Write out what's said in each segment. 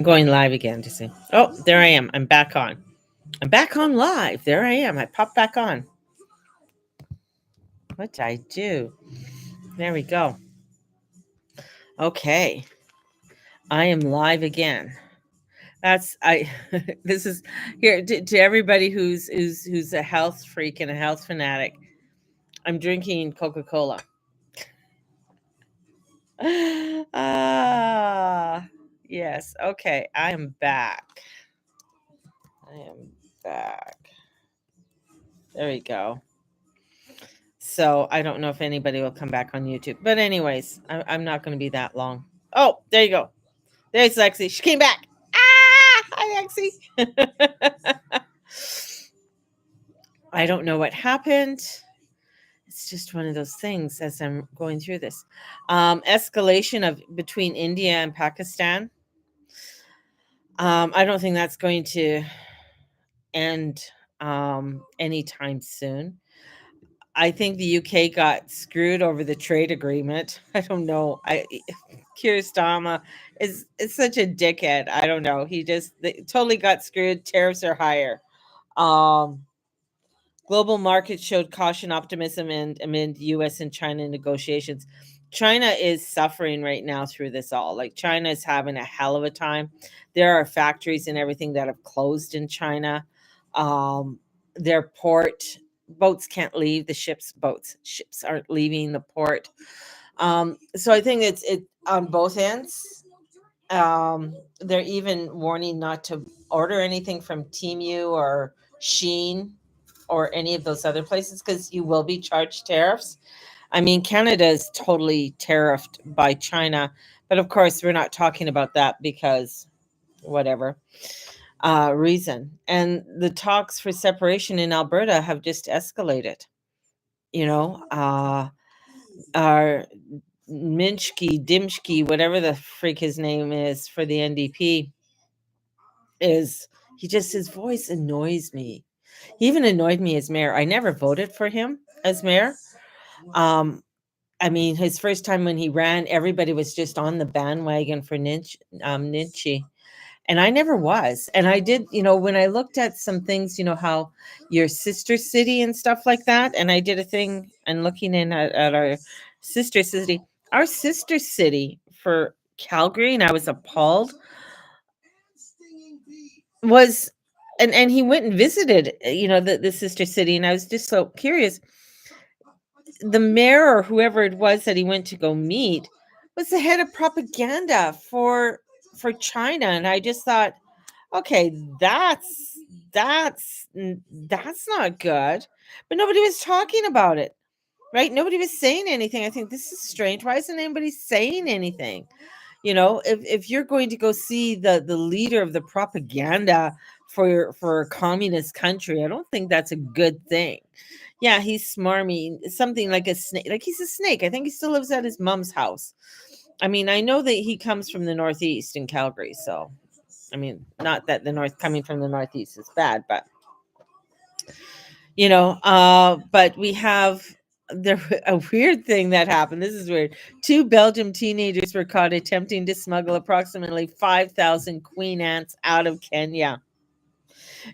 I'm going live again to see. Oh, there I am. I'm back on. I'm back on live. There I am. I popped back on. What did I do? There we go. Okay. I am live again. That's I this is here to everybody who's a health freak and a health fanatic. I'm drinking Coca-Cola. Ah, yes. Okay, I am back. I am back. There we go. So I don't know if anybody will come back on YouTube. But anyways, I'm not going to be that long. Oh, there you go. There's Lexi. She came back. Ah, hi, Lexi. I don't know what happened. It's just one of those things as I'm going through this. Escalation of between India and Pakistan. I don't think that's going to end anytime soon. I think the UK got screwed over the trade agreement. I don't know. Keir Starmer is such a dickhead. I don't know. They totally got screwed. Tariffs are higher. Um, Global markets showed caution, optimism, and amid U.S. and China negotiations. China is suffering right now through this all. Like China is having a hell of a time. There are factories and everything that have closed in China. Um, their port boats can't leave. The ships aren't leaving the port. So I think it on both ends. They're even warning not to order anything from Temu or Sheen or any of those other places because you will be charged tariffs. I mean, Canada is totally tariffed by China, but of course, we're not talking about that because whatever reason. And the talks for separation in Alberta have just escalated. You know, our Dimshki, whatever the freak his name is for the NDP, is his voice annoys me. He even annoyed me as mayor. I never voted for him as mayor. Um, I mean, his first time when he ran, everybody was just on the bandwagon for Ninchi. And I never was. And I did, when I looked at some things, how your sister city and stuff like that. And I did a thing and looking in at our sister city, for Calgary, and I was appalled, was and he went and visited, the sister city, and I was just so curious. The mayor or whoever it was that he went to go meet was the head of propaganda for China, and I just thought, okay, that's not good. But nobody was talking about it, right? Nobody was saying anything. I think this is strange. Why isn't anybody saying anything? If you're going to go see the leader of the propaganda for a communist country, I don't think that's a good thing. Yeah, he's smarmy, something like a snake. Like he's a snake. I think he still lives at his mom's house. I mean, I know that he comes from the Northeast in Calgary, so I mean, not that the North coming from the Northeast is bad, but but we have there a weird thing that happened. This is weird. Two Belgium teenagers were caught attempting to smuggle approximately 5,000 queen ants out of Kenya.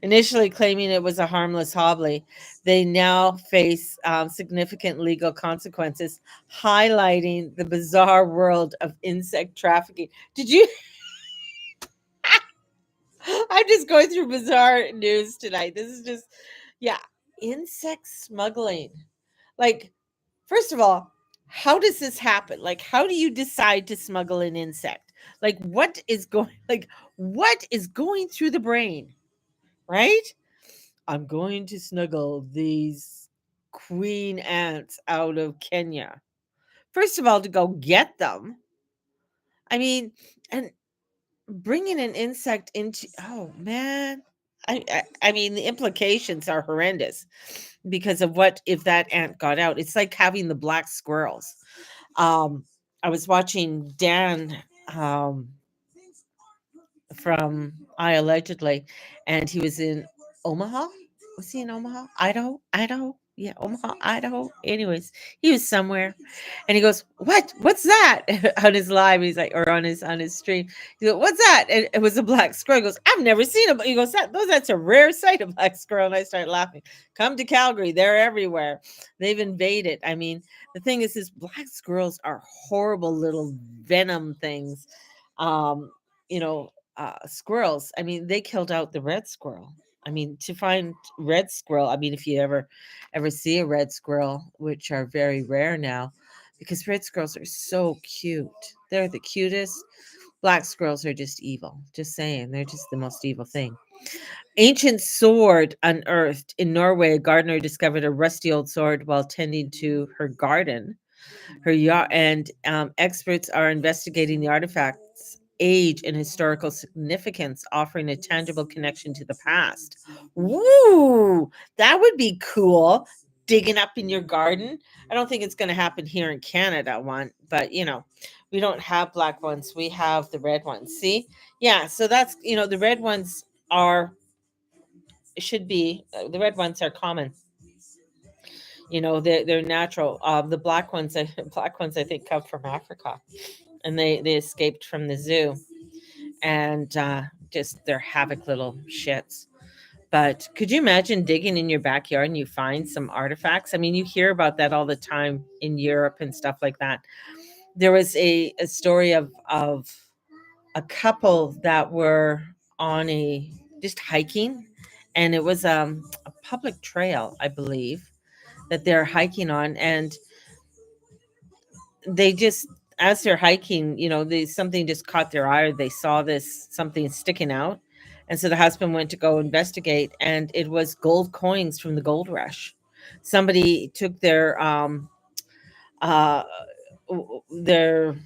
Initially claiming it was a harmless hobby, they now face significant legal consequences, highlighting the bizarre world of insect trafficking. Did you? I'm just going through bizarre news tonight. This is just, yeah, insect smuggling. Like, first of all, how does this happen? Like, how do you decide to smuggle an insect? Like, what is going through the brain, right? I'm going to snuggle these queen ants out of Kenya. First of all, to go get them. I mean, and bringing an insect into, oh man, I mean the implications are horrendous because of what if that ant got out. It's like having the black squirrels. um I was watching Dan, from I Allegedly, and he was in Omaha. Was he in Omaha, Idaho? Yeah, Omaha, Idaho. Anyways, he was somewhere, and he goes, "What? What's that?" on his live. He's like, or on his stream. He goes, "What's that?" And it was a black squirrel. He goes, "I've never seen them." He goes, That's a rare sight of black squirrel." And I start laughing. Come to Calgary, they're everywhere. They've invaded. I mean, the thing is black squirrels are horrible little venom things. Um, Squirrels. I mean, they killed out the red squirrel. I mean, to find red squirrel, I mean, if you ever see a red squirrel, which are very rare now, because red squirrels are so cute. They're the cutest. Black squirrels are just evil. Just saying, they're just the most evil thing. Ancient sword unearthed in Norway. A gardener discovered a rusty old sword while tending to her garden. Experts are investigating the artifact's age and historical significance, offering a tangible connection to the past. Woo! That would be cool. Digging up in your garden. I don't think it's going to happen here in Canada, but we don't have black ones. We have the red ones. See? Yeah, so that's, the red ones are should be the red ones are common. They're natural. The black ones, black ones, I think, come from Africa, and they escaped from the zoo, and just they're havoc little shits. But could you imagine digging in your backyard and you find some artifacts? I mean, you hear about that all the time in Europe and stuff like that. There was a story of a couple that were on a just hiking, and it was a public trail, I believe, that they're hiking on, and they just as they're hiking, something just caught their eye. Or they saw this something sticking out, and so the husband went to go investigate, and it was gold coins from the gold rush. Somebody took uh their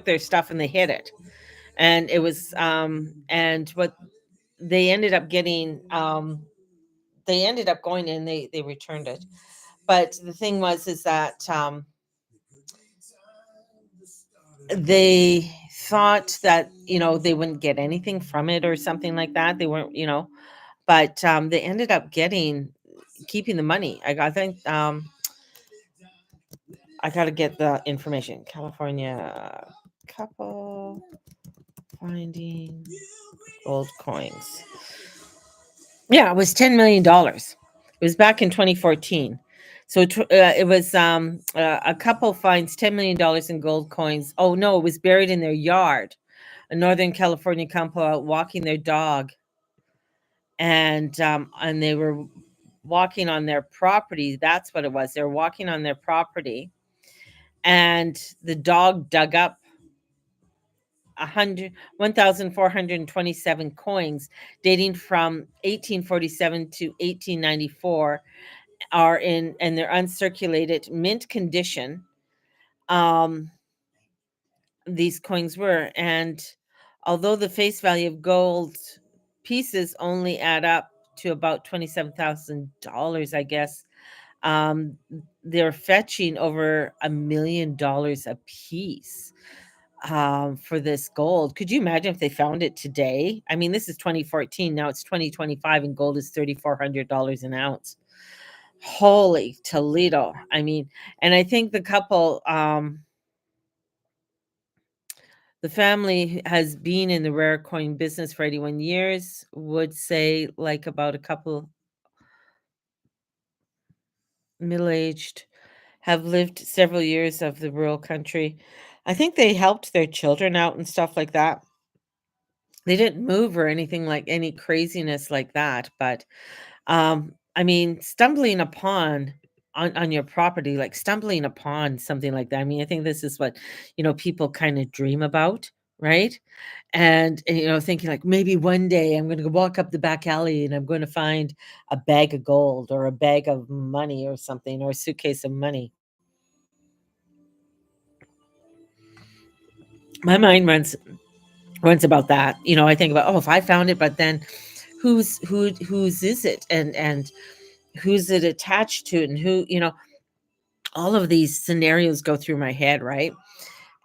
their stuff and they hid it, and it was and what they ended up getting. They ended up going in. They returned it, but the thing was is that they thought that they wouldn't get anything from it or something like that. They weren't, but they ended up keeping the money. I think I got to get the information. California couple finding gold coins. Yeah, it was $10 million. It was back in 2014. So it was a couple finds $10 million in gold coins. Oh no, it was buried in their yard. A Northern California couple out walking their dog, and they were walking on their property. That's what it was. They were walking on their property, and the dog dug up 1,427 coins dating from 1847 to 1894 are in and they're uncirculated mint condition. Um, these coins were, and although the face value of gold pieces only add up to about $27,000, I guess, um, they're fetching over $1 million a piece for this gold. Could you imagine if they found it today? I mean, this is 2014. Now it's 2025, and gold is $3,400 an ounce. Holy Toledo! I mean, and I think the family has been in the rare coin business for 81 years. Would say like about a couple middle-aged have lived several years of the rural country. I think they helped their children out and stuff like that. They didn't move or anything like any craziness like that, but I mean, stumbling upon on your property, like stumbling upon something like that. I mean, I think this is what, people kind of dream about, right? And thinking like maybe one day I'm going to walk up the back alley and I'm going to find a bag of gold or a bag of money or something or a suitcase of money. My mind runs about that. I think about, oh, if I found it, but then whose is it, and who's it attached to, and who, all of these scenarios go through my head, right?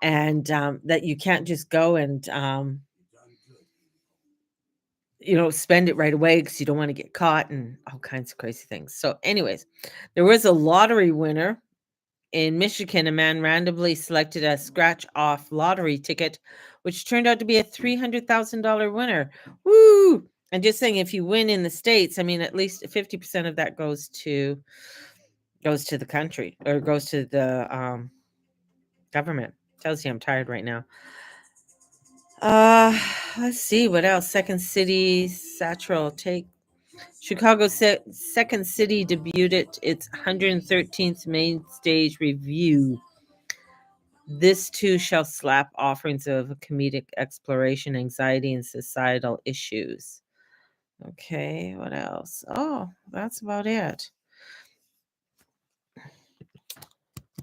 And that you can't just go and spend it right away because you don't want to get caught and all kinds of crazy things. So, anyways, there was a lottery winner in Michigan. A man randomly selected a scratch off lottery ticket, which turned out to be a $300,000 winner. Woo! And just saying, if you win in the States, I mean, at least 50% of that goes to the country or goes to the government. Tells you I'm tired right now. Uh, let's see what else. Second City Satchel take Chicago Second City debuted its 113th main stage review. This too shall slap offerings of comedic exploration, anxiety, and societal issues. Okay, what else? Oh, that's about it.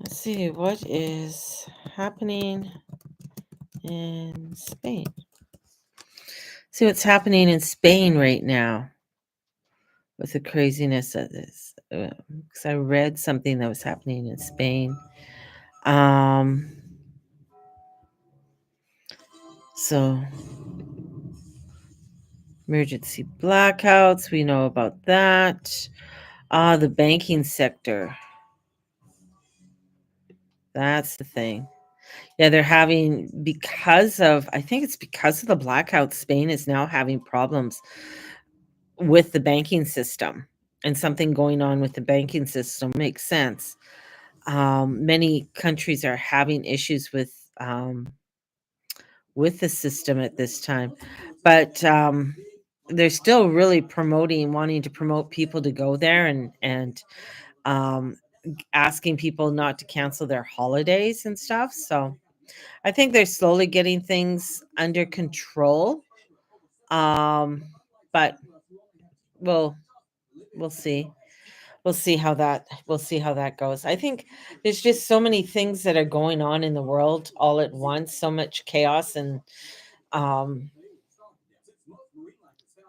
Let's see what is happening in Spain. See what's happening in Spain right now with the craziness of this. Because I read something that was happening in Spain. So emergency blackouts, we know about that. The banking sector. That's the thing. Yeah, they're having I think it's because of the blackout, Spain is now having problems with the banking system, and something going on with the banking system makes sense. Many countries are having issues with the system at this time, but they're still really wanting to promote people to go there and um, asking people not to cancel their holidays and stuff. So I think they're slowly getting things under control. Um, but we'll we'll see. We'll see how that goes. I think there's just so many things that are going on in the world all at once, so much chaos, and um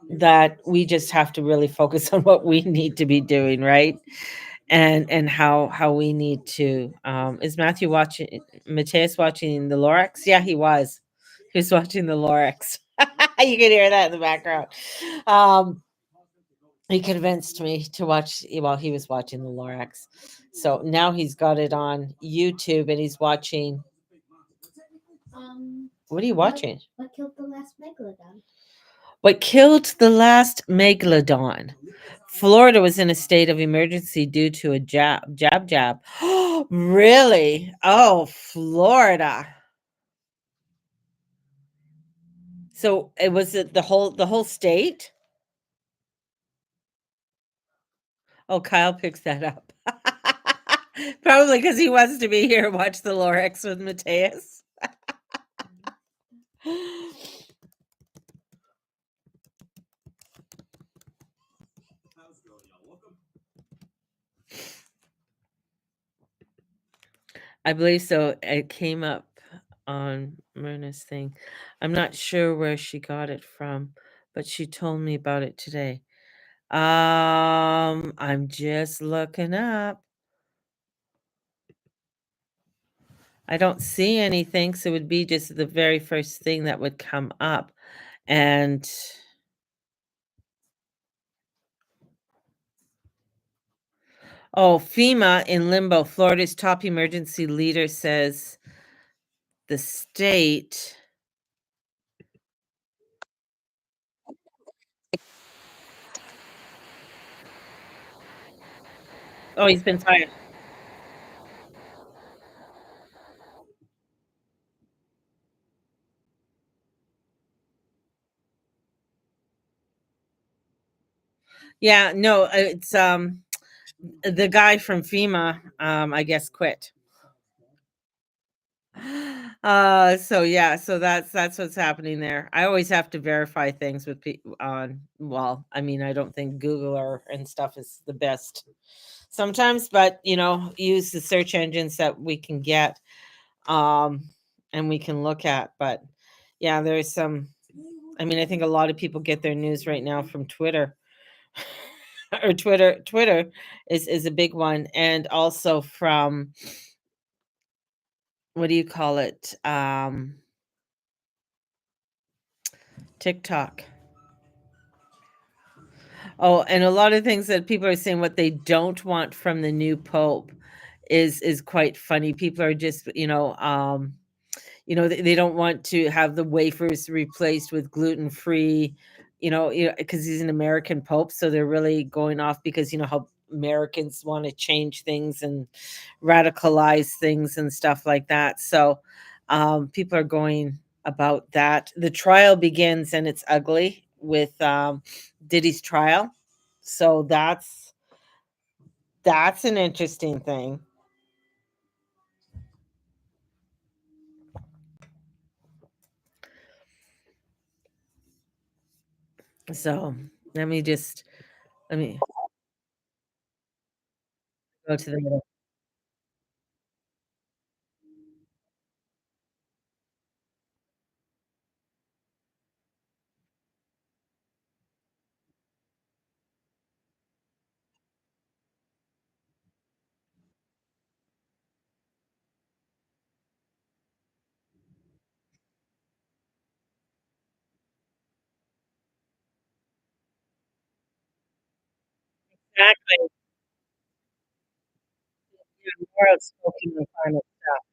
that we just have to really focus on what we need to be doing, right? And how we need to is Matthew watching Mateus watching the Lorax? Yeah, he was. He was watching the Lorax. You can hear that in the background. Um he convinced me to watch while he was watching the Lorax. So now he's got it on YouTube and he's watching. What are you watching? What killed the last megalodon? What killed the last megalodon? Florida was in a state of emergency due to a jab. Really? Oh, Florida. So it was the whole state? Oh, Kyle picks that up. Probably because he wants to be here and watch the Lorax with Mateus. I believe so. It came up on Myrna's thing. I'm not sure where she got it from, but she told me about it today. I'm just looking up. I don't see anything, so it would be just the very first thing that would come up. And oh, FEMA in limbo. Florida's top emergency leader says the state. Oh, he's been fired. Yeah, no, it's the guy from FEMA, I guess quit. So yeah, so that's what's happening there. I always have to verify things with people on. Well, I mean, I don't think Google and stuff is the best sometimes, but use the search engines that we can get, um, and we can look at. But yeah, there's some. I mean, I think a lot of people get their news right now from Twitter. Or Twitter is a big one, and also from what do you call it? TikTok. Oh, and a lot of things that people are saying what they don't want from the new pope is quite funny. People are just, they don't want to have the wafers replaced with gluten-free, because he's an American pope, so they're really going off because you know how Americans want to change things and radicalize things and stuff like that. So people are going about that. The trial begins and it's ugly with Diddy's trial. So that's an interesting thing. So let me just let me go to the middle. Exactly. More outspoken than climate stuff.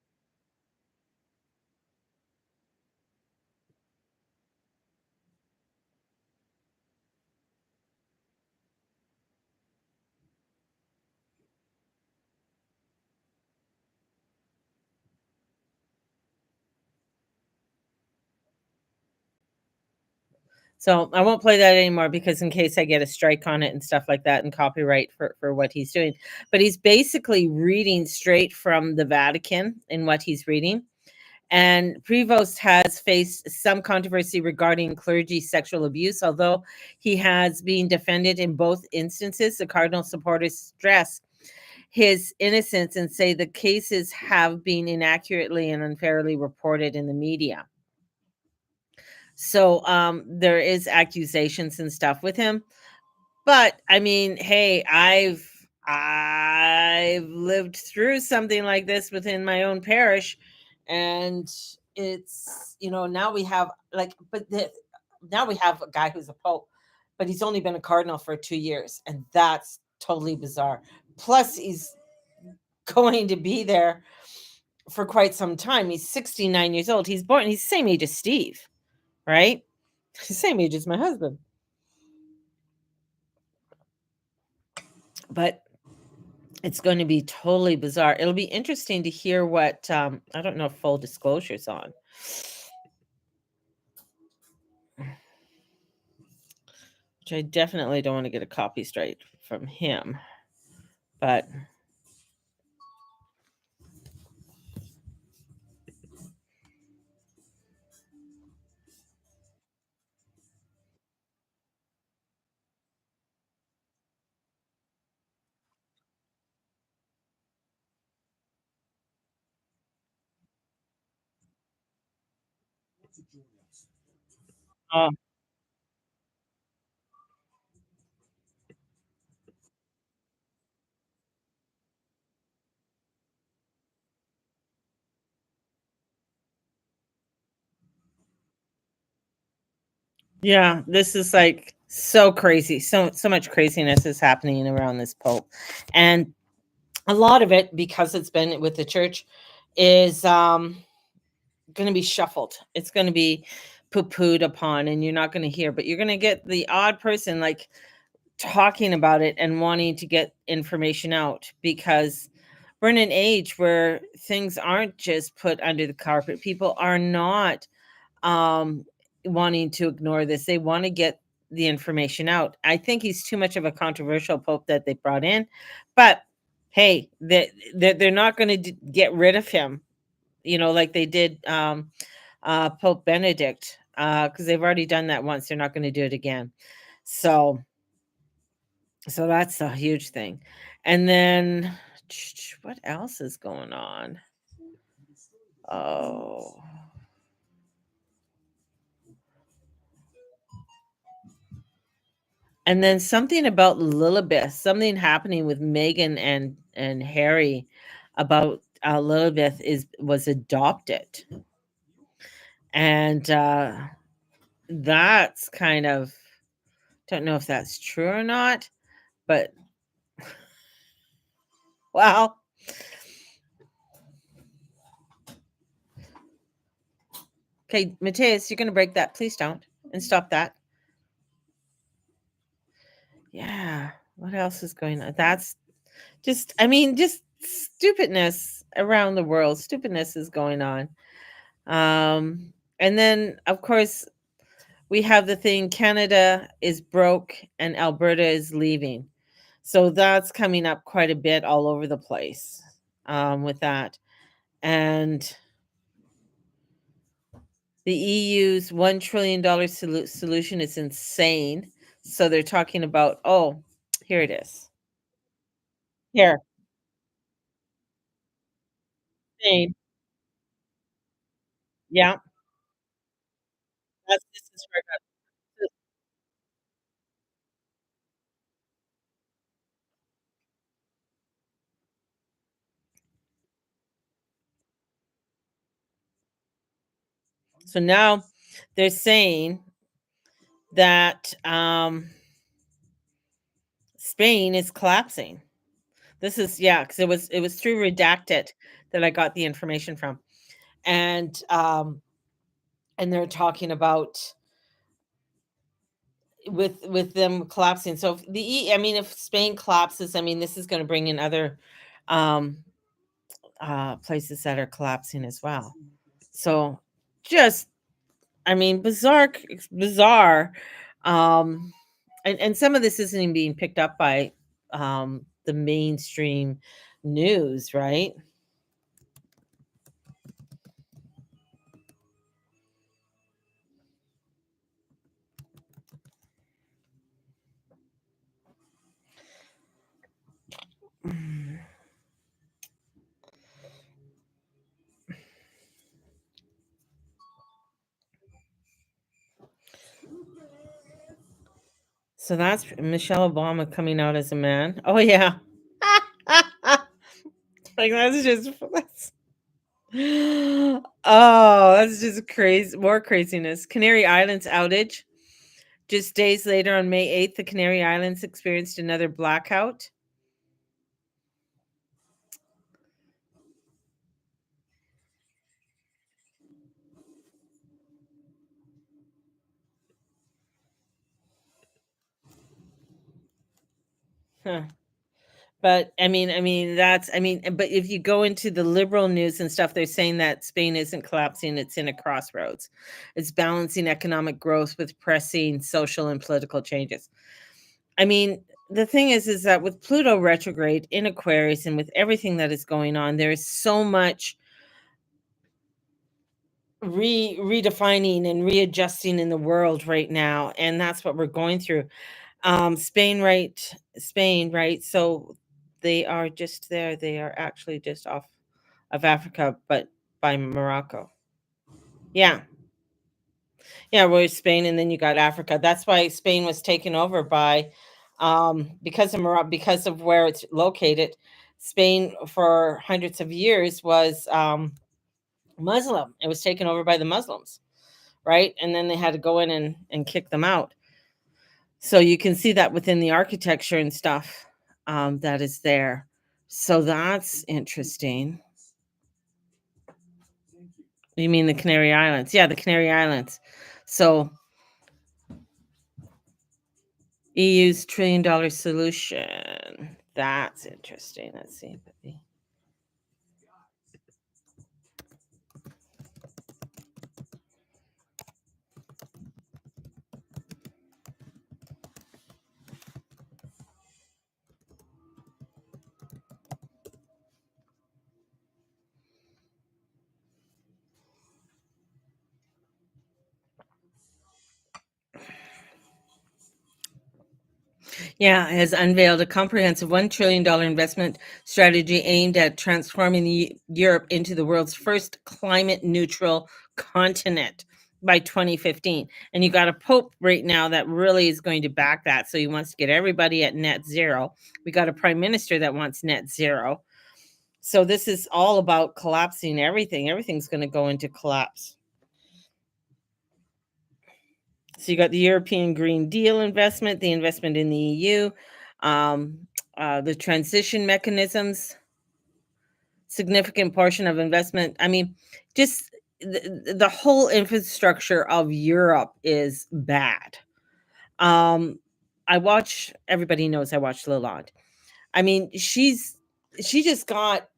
So I won't play that anymore because in case I get a strike on it and stuff like that and copyright for what he's doing. But he's basically reading straight from the Vatican in what he's reading. And Prevost has faced some controversy regarding clergy sexual abuse, although he has been defended in both instances. The cardinal supporters stress his innocence and say the cases have been inaccurately and unfairly reported in the media. So there is accusations and stuff with him. But I mean, hey, I've lived through something like this within my own parish, and it's now we have now we have a guy who's a pope, but he's only been a cardinal for 2 years, and that's totally bizarre. Plus, he's going to be there for quite some time. He's 69 years old. He's the same age as Steve, right? He's the same age as my husband. But it's going to be totally bizarre. It'll be interesting to hear what I don't know if full disclosure's on, which I definitely don't want to get a copy straight from him. But uh, yeah, this is like so crazy. So much craziness is happening around this pope. And a lot of it, because it's been with the church, is going to be shuffled. It's going to be poo-pooed upon, and you're not going to hear, but you're going to get the odd person like talking about it and wanting to get information out because we're in an age where things aren't just put under the carpet. People are not um, wanting to ignore this. They want to get the information out. I think he's too much of a controversial pope that they brought in, but hey, they're not going to get rid of him, like they did Pope Benedict, because they've already done that once. They're not going to do it again. So so that's a huge thing. And then what else is going on? Oh. And then something about Lilibeth, something happening with Meghan and Harry about Lilibeth was adopted. And that's kind of Don't know if that's true or not, but well, okay, Mateus, you're gonna break that. Please don't. And stop that. Yeah. What else is going on? That's just, I mean, just stupidness around the world. Stupidness is going on. And then of course we have the thing Canada is broke and Alberta is leaving. So that's coming up quite a bit all over the place with that. And the EU's $1 trillion solution is insane. So they're talking about, oh, here it is. Here, Spain. Yeah, this is where I got. So now they're saying that Spain is collapsing. This is, yeah, because it was through Redacted that I got the information from, and they're talking about with them collapsing. So if I mean, if Spain collapses, I mean, this is going to bring in other um, places that are collapsing as well. So just, I mean, bizarre. Um, and some of this isn't even being picked up by the mainstream news, right? So that's Michelle Obama coming out as a man. Oh yeah. Like that's just that's oh, that's just crazy. More craziness. Canary Islands outage. Just days later on May 8th, the Canary Islands experienced another blackout. Huh. But but if you go into the liberal news and stuff, they're saying that Spain isn't collapsing, it's in a crossroads. It's balancing economic growth with pressing social and political changes. I mean, the thing is that with Pluto retrograde in Aquarius and with everything that is going on, there is so much redefining and readjusting in the world right now, and that's what we're going through. Spain, right? So they are just there. They are actually just off of Africa, but by Morocco. Yeah. Yeah, where's Spain and then you got Africa. That's why Spain was taken over by because of Morocco, because of where it's located. Spain for hundreds of years was Muslim. It was taken over by the Muslims, right? And then they had to go in and kick them out. So you can see that within the architecture and stuff that is there. So that's interesting. You mean the Canary Islands? Yeah, the Canary Islands. So EU's $1 trillion solution. That's interesting. Let's see. Yeah, has unveiled a comprehensive $1 trillion investment strategy aimed at transforming Europe into the world's first climate neutral continent by 2015. And you got a pope right now that really is going to back that. So he wants to get everybody at net zero. We got a prime minister that wants net zero. So this is all about collapsing everything. Everything's going to go into collapse. So you got the European Green Deal investment, the investment in the EU, um, the transition mechanisms, significant portion of investment. I mean, just the whole infrastructure of Europe is bad. Um, I watch. Everybody knows I watch Lalonde. I mean, she just got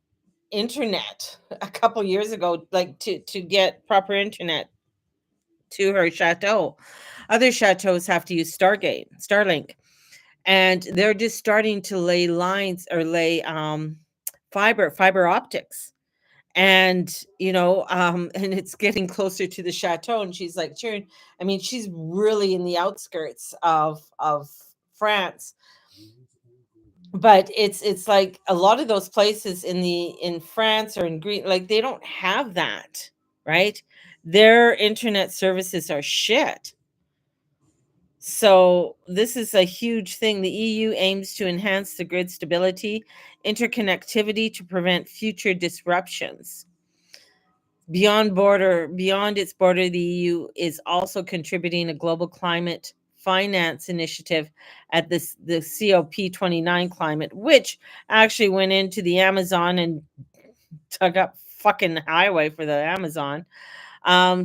internet a couple years ago, like to get proper internet to her chateau. Other chateaus have to use Starlink, and they're just starting to lay lines or lay fiber optics. And and it's getting closer to the chateau. And she's like, Sharon, I mean, she's really in the outskirts of France, but it's like a lot of those places in France or in Greece, like they don't have that, right? Their internet services are shit. So this is a huge thing. The EU aims to enhance the grid stability, interconnectivity to prevent future disruptions. Beyond its border, the EU is also contributing a global climate finance initiative at the COP29 climate, which actually went into the Amazon and dug up fucking highway for the Amazon.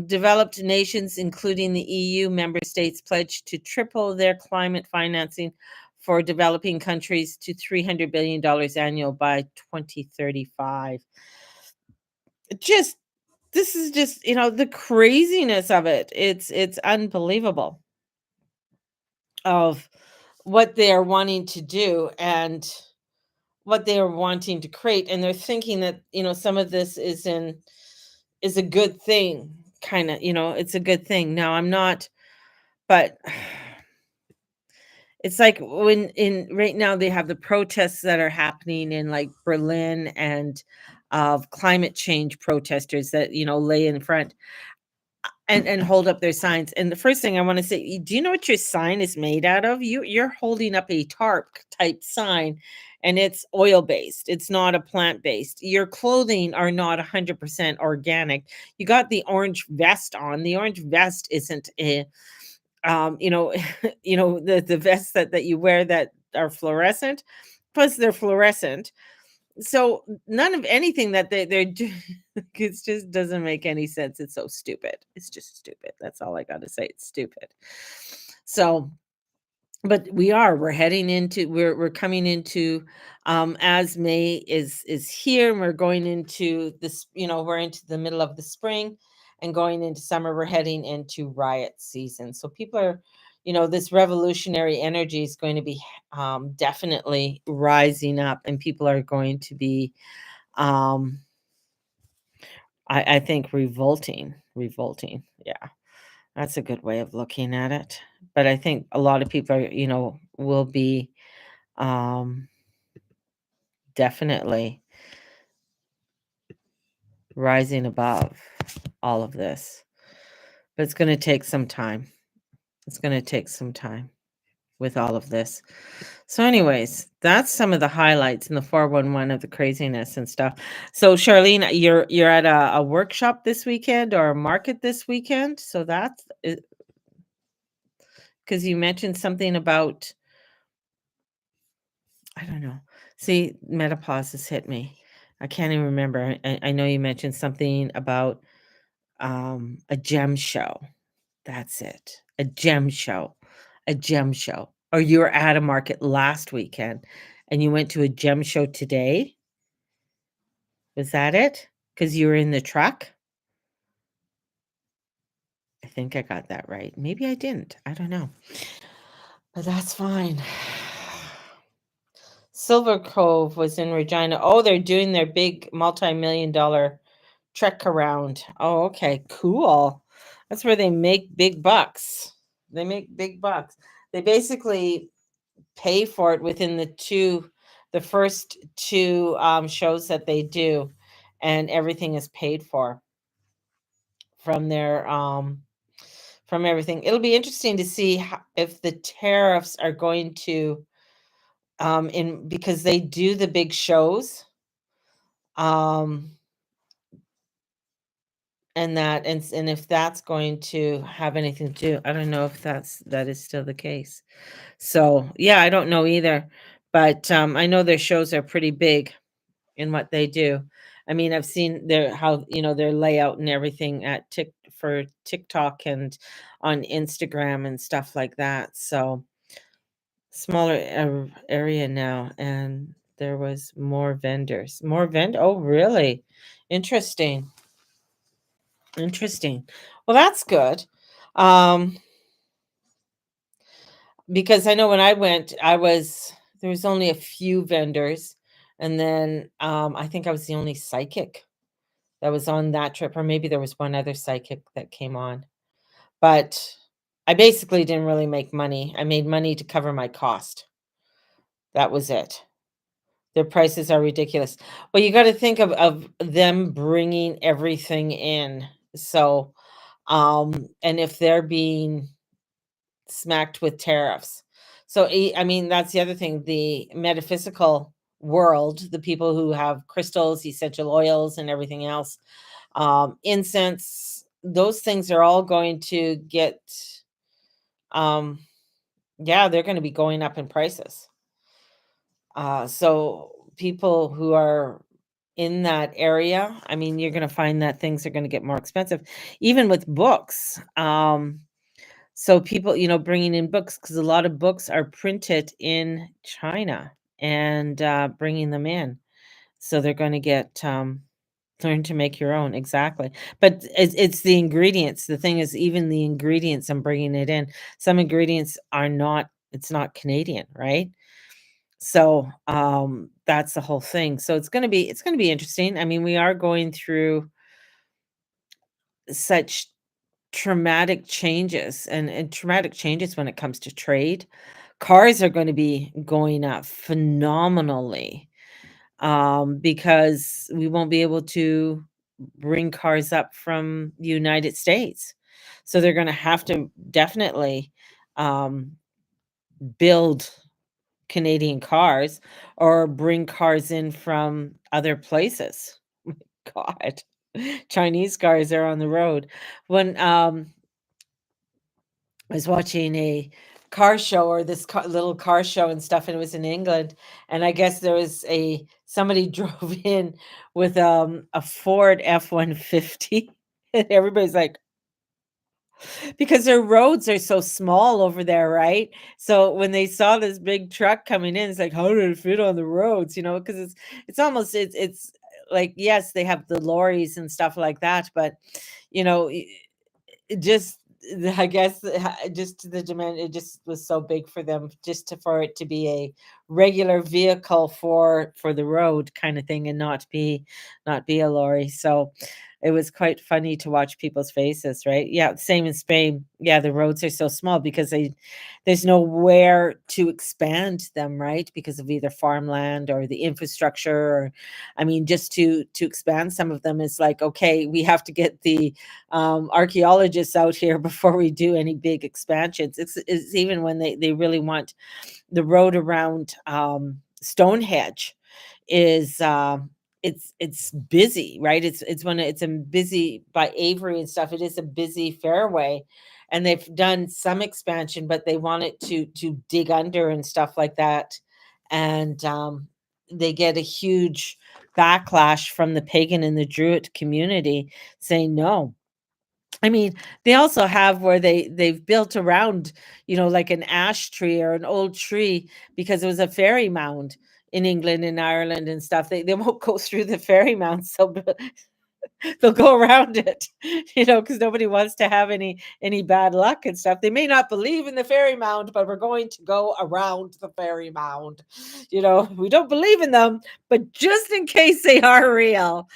Developed nations, including the EU member states, pledged to triple their climate financing for developing countries to $300 billion annual by 2035. Just This is just, the craziness of it. It's unbelievable of what they are wanting to do and what they are wanting to create. And they're thinking that, some of this is a good thing, kind of, it's a good thing. Now I'm not, but it's like when in right now they have the protests that are happening in like Berlin and of climate change protesters that, lay in front and hold up their signs. And the first thing I want to say, do you know what your sign is made out of? You're holding up a tarp type sign, and it's oil based. It's not a plant based. Your clothing are not 100% organic. You got the orange vest on. The orange vest isn't a the vests that you wear that are fluorescent. Plus they're fluorescent, so none of anything that they're doing, it just doesn't make any sense. It's so stupid. It's just stupid. That's all I got to say. It's stupid. So, but we're heading into we're coming into as May is here, and we're going into this, we're into the middle of the spring and going into summer. We're heading into riot season. So people are, this revolutionary energy is going to be definitely rising up, and people are going to be um I think revolting. Yeah, that's a good way of looking at it. But I think a lot of people are, will be um definitely rising above all of this. But it's going to take some time. It's going to take some time with all of this. So, anyways, that's some of the highlights in the 411 of the craziness and stuff. So, Charlene, you're at a workshop this weekend or a market this weekend. So that's because you mentioned something about, I don't know. See, menopause has hit me. I can't even remember. I know you mentioned something about a gem show. That's it. A gem show. A gem show. Or you were at a market last weekend and you went to a gem show today? Was that it? Because you were in the truck? I think I got that right. Maybe I didn't. I don't know. But that's fine. Silver Cove was in Regina. Oh, they're doing their big multi-million dollar trek around. Oh, okay, cool. That's where they make big bucks. They make big bucks. They basically pay for it within the first two shows that they do, and everything is paid for from their from everything. It'll be interesting to see if the tariffs are going to in because they do the big shows. Um and and if that's going to have anything to do, I don't know if that is still the case. So, yeah, I don't know either, but, I know their shows are pretty big in what they do. I mean, I've seen their how, their layout and everything at for TikTok and on Instagram and stuff like that. So, smaller area now, and there was more vendors. Oh, really? Interesting. Interesting. Well, that's good. Um, because I know when I went, there was only a few vendors, and then I think I was the only psychic that was on that trip, or maybe there was one other psychic that came on. But I basically didn't really make money. I made money to cover my cost. That was it. Their prices are ridiculous. Well, you gotta think of them bringing everything in. So, and if they're being smacked with tariffs. So, I mean, that's the other thing, the metaphysical world, the people who have crystals, essential oils, and everything else, incense, those things are all going to get, um, yeah, they're going to be going up in prices. So people who are in that area, I mean, you're going to find that things are going to get more expensive, even with books. So people, bringing in books because a lot of books are printed in China and bringing them in. So they're going to get learn to make your own, exactly. But it's the ingredients. The thing is, even the ingredients, I'm bringing it in. Some ingredients are not. It's not Canadian, right? So, that's the whole thing. So it's gonna be interesting. I mean, we are going through such traumatic changes and traumatic changes when it comes to trade. Cars are gonna be going up phenomenally, because we won't be able to bring cars up from the United States. So they're gonna have to definitely, um, build Canadian cars or bring cars in from other places. God, Chinese cars are on the road. When, I was watching a car show or this little car show and stuff, and it was in England, and I guess there was a somebody drove in with, a Ford F-150, and everybody's like, because their roads are so small over there, right? So when they saw this big truck coming in, it's like, how did it fit on the roads? Because it's almost it's like, yes, they have the lorries and stuff like that, but you know, just I guess just the demand, it just was so big for them just for it to be a regular vehicle for the road kind of thing and not be a lorry. So it was quite funny to watch people's faces, right? Yeah, same in Spain. Yeah, the roads are so small because there's nowhere to expand them, right? Because of either farmland or the infrastructure. Or, I mean, just to expand some of them is like, okay, we have to get the archaeologists out here before we do any big expansions. It's even when they really want the road around Stonehenge is it's busy, right? It's a busy by Avery and stuff. It is a busy fairway, and they've done some expansion, but they want it to dig under and stuff like that, and they get a huge backlash from the pagan and the Druid community saying no. I mean, they also have where they've built around, like an ash tree or an old tree because it was a fairy mound in England and Ireland and stuff. They won't go through the fairy mound, so they'll go around it, because nobody wants to have any bad luck and stuff. They may not believe in the fairy mound, but we're going to go around the fairy mound. We don't believe in them, but just in case they are real,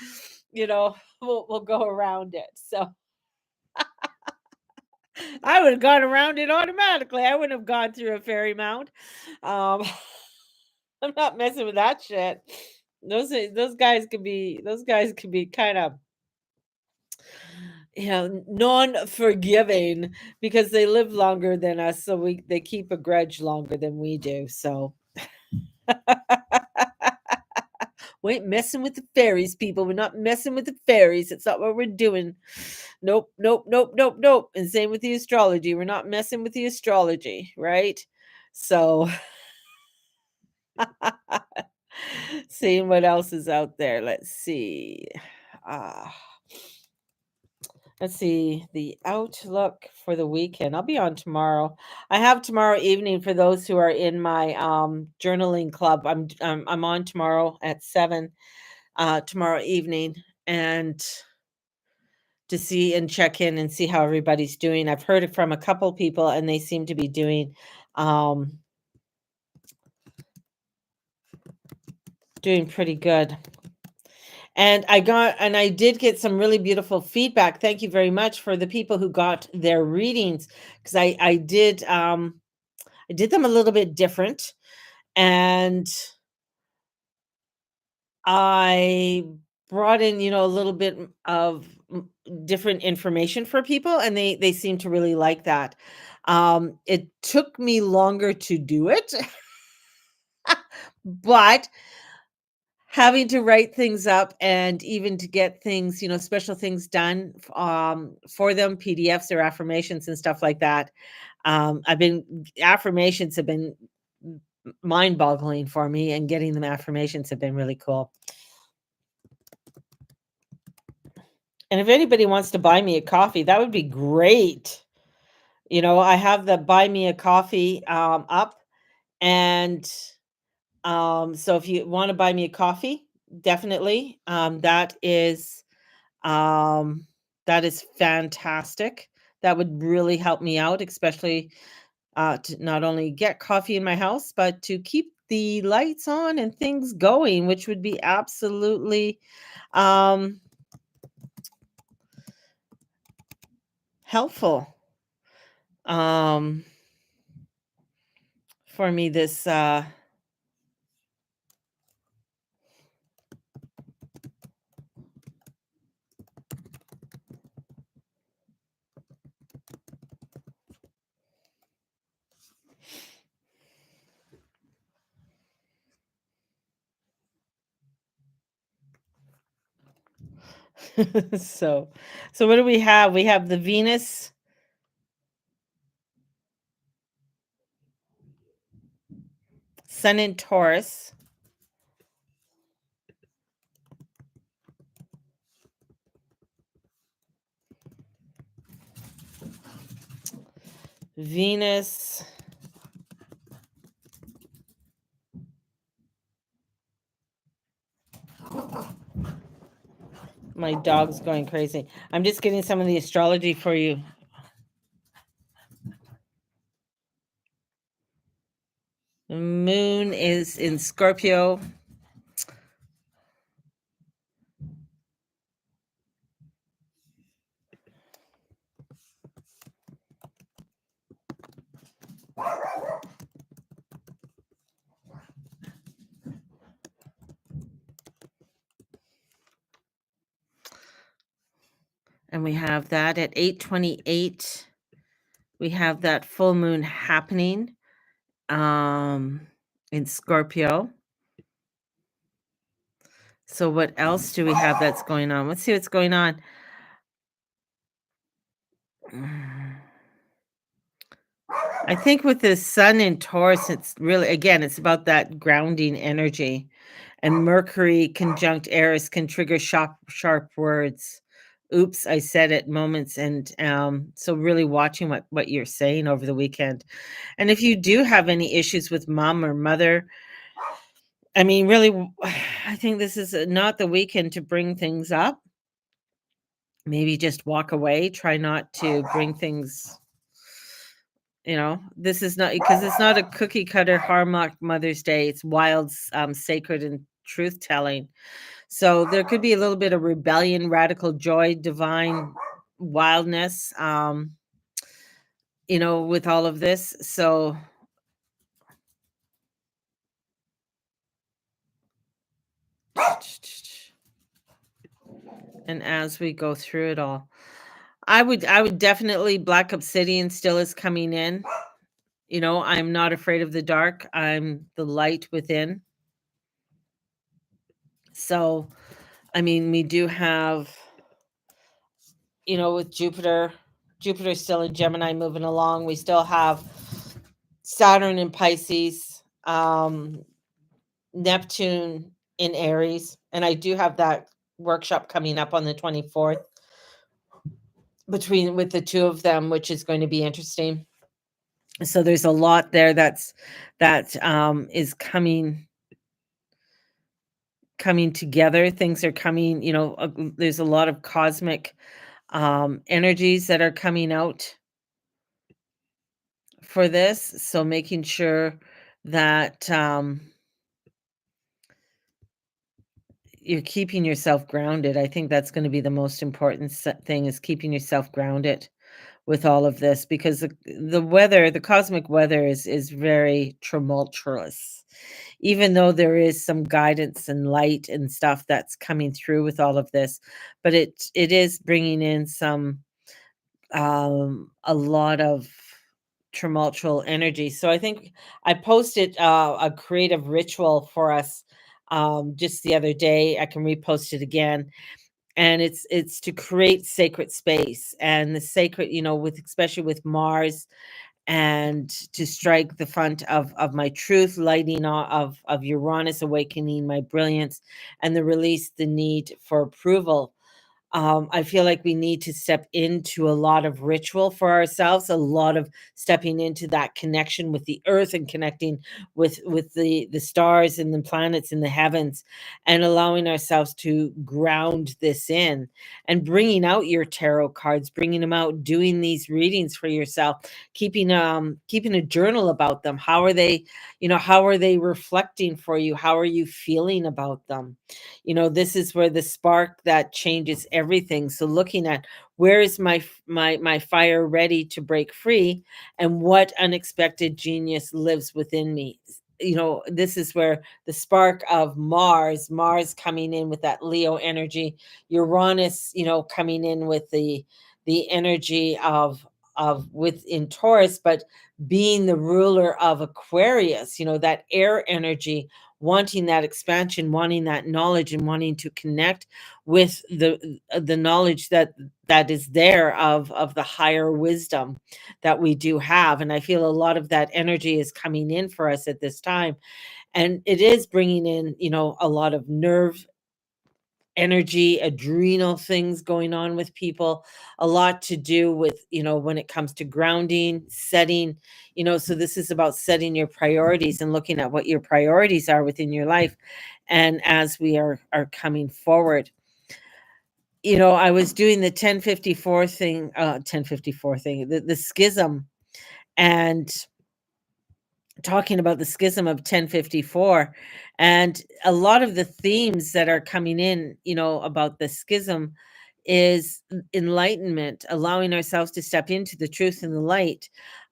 we'll go around it. So I would have gone around it automatically. I wouldn't have gone through a fairy mound. Um, I'm not messing with that shit. Those guys can be kind of non-forgiving because they live longer than us, so they keep a grudge longer than we do. So We ain't messing with the fairies, people. We're not messing with the fairies. It's not what we're doing. Nope, nope, nope, nope, nope. And same with the astrology. We're not messing with the astrology, right? So, seeing what else is out there. Let's see. Uh, let's see the outlook for the weekend. I'll be on tomorrow. I have tomorrow evening for those who are in my journaling club. I'm on tomorrow at 7 tomorrow evening, and to see and check in and see how everybody's doing. I've heard it from a couple people and they seem to be um doing pretty good. And I did get some really beautiful feedback. Thank you very much for the people who got their readings, because I did them a little bit different, and I brought in, a little bit of different information for people, and they seem to really like that. It took me longer to do it, but having to write things up and even to get things, special things done for them, PDFs or affirmations and stuff like that. Affirmations have been mind boggling for me, and getting them affirmations have been really cool. And if anybody wants to buy me a coffee, that would be great. I have the buy me a coffee up, and so if you want to buy me a coffee, definitely. Um, that is fantastic. That would really help me out, especially to not only get coffee in my house, but to keep the lights on and things going, which would be absolutely helpful for me this so what do we have? We have the Venus, Sun in Taurus, Venus, my dog's going crazy. I'm just getting some of the astrology for you. The moon is in Scorpio. And we have that at 8:28. We have that full moon happening in Scorpio. So what else do we have that's going on? Let's see what's going on. I think with the Sun in Taurus, it's really, again, it's about that grounding energy. And Mercury conjunct Eris can trigger sharp words. Oops, I said it moments. And so really watching what you're saying over the weekend. And if you do have any issues with mom or mother, I mean, really, I think this is not the weekend to bring things up. Maybe just walk away. Try not to bring things, this is not, because it's not a cookie cutter Hallmark Mother's Day. It's wild, sacred, and truth telling. So there could be a little bit of rebellion, radical joy, divine wildness, with all of this. So and as we go through it all, I would definitely, Black Obsidian still is coming in. I'm not afraid of the dark. I'm the light within. So, I mean, we do have, with Jupiter's still in Gemini moving along. We still have Saturn in Pisces, Neptune in Aries, and I do have that workshop coming up on the 24th between with the two of them, which is going to be interesting. So there's a lot there that is coming together. Things are coming, there's a lot of cosmic energies that are coming out for this. So making sure that you're keeping yourself grounded. I think that's going to be the most important thing, is keeping yourself grounded with all of this, because the weather, the cosmic weather is very tumultuous. Even though there is some guidance and light and stuff that's coming through with all of this, but it is bringing in some a lot of tumultual energy. So I think I posted a creative ritual for us just the other day. I can repost it again, and it's to create sacred space, and the sacred, with especially with Mars, and to strike the front of my truth, lighting of Uranus, awakening my brilliance, and the release the need for approval. I feel like we need to step into a lot of ritual for ourselves, a lot of stepping into that connection with the earth, and connecting with the stars and the planets in the heavens, and allowing ourselves to ground this in, and bringing out your tarot cards, bringing them out, doing these readings for yourself, keeping a journal about them. How are they reflecting for you? How are you feeling about them? This is where the spark that changes everything. So looking at, where is my fire ready to break free, and what unexpected genius lives within me. This is where the spark of Mars coming in with that Leo energy, Uranus, coming in with the energy of within Taurus, but being the ruler of Aquarius, that air energy, wanting that expansion, wanting that knowledge, and wanting to connect with the knowledge that is there of the higher wisdom that we do have. And I feel a lot of that energy is coming in for us at this time, and it is bringing in, a lot of nerve energy, adrenal things going on with people, a lot to do with, when it comes to grounding, setting, so this is about setting your priorities and looking at what your priorities are within your life. And as we are coming forward, I was doing the 1054 thing, the schism, and talking about the schism of 1054, and a lot of the themes that are coming in, about the schism, is enlightenment, allowing ourselves to step into the truth and the light,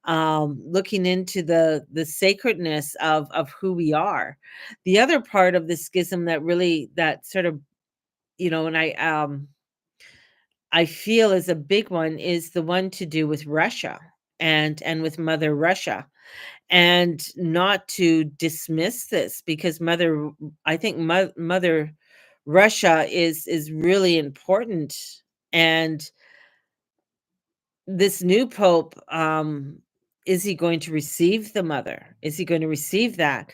looking into the sacredness of who we are. The other part of the schism that sort of, and I feel is a big one, is the one to do with Russia, and with Mother Russia, and not to dismiss this, because I think Mother Russia is really important. And this new pope, is he going to receive the mother? Is he going to receive that?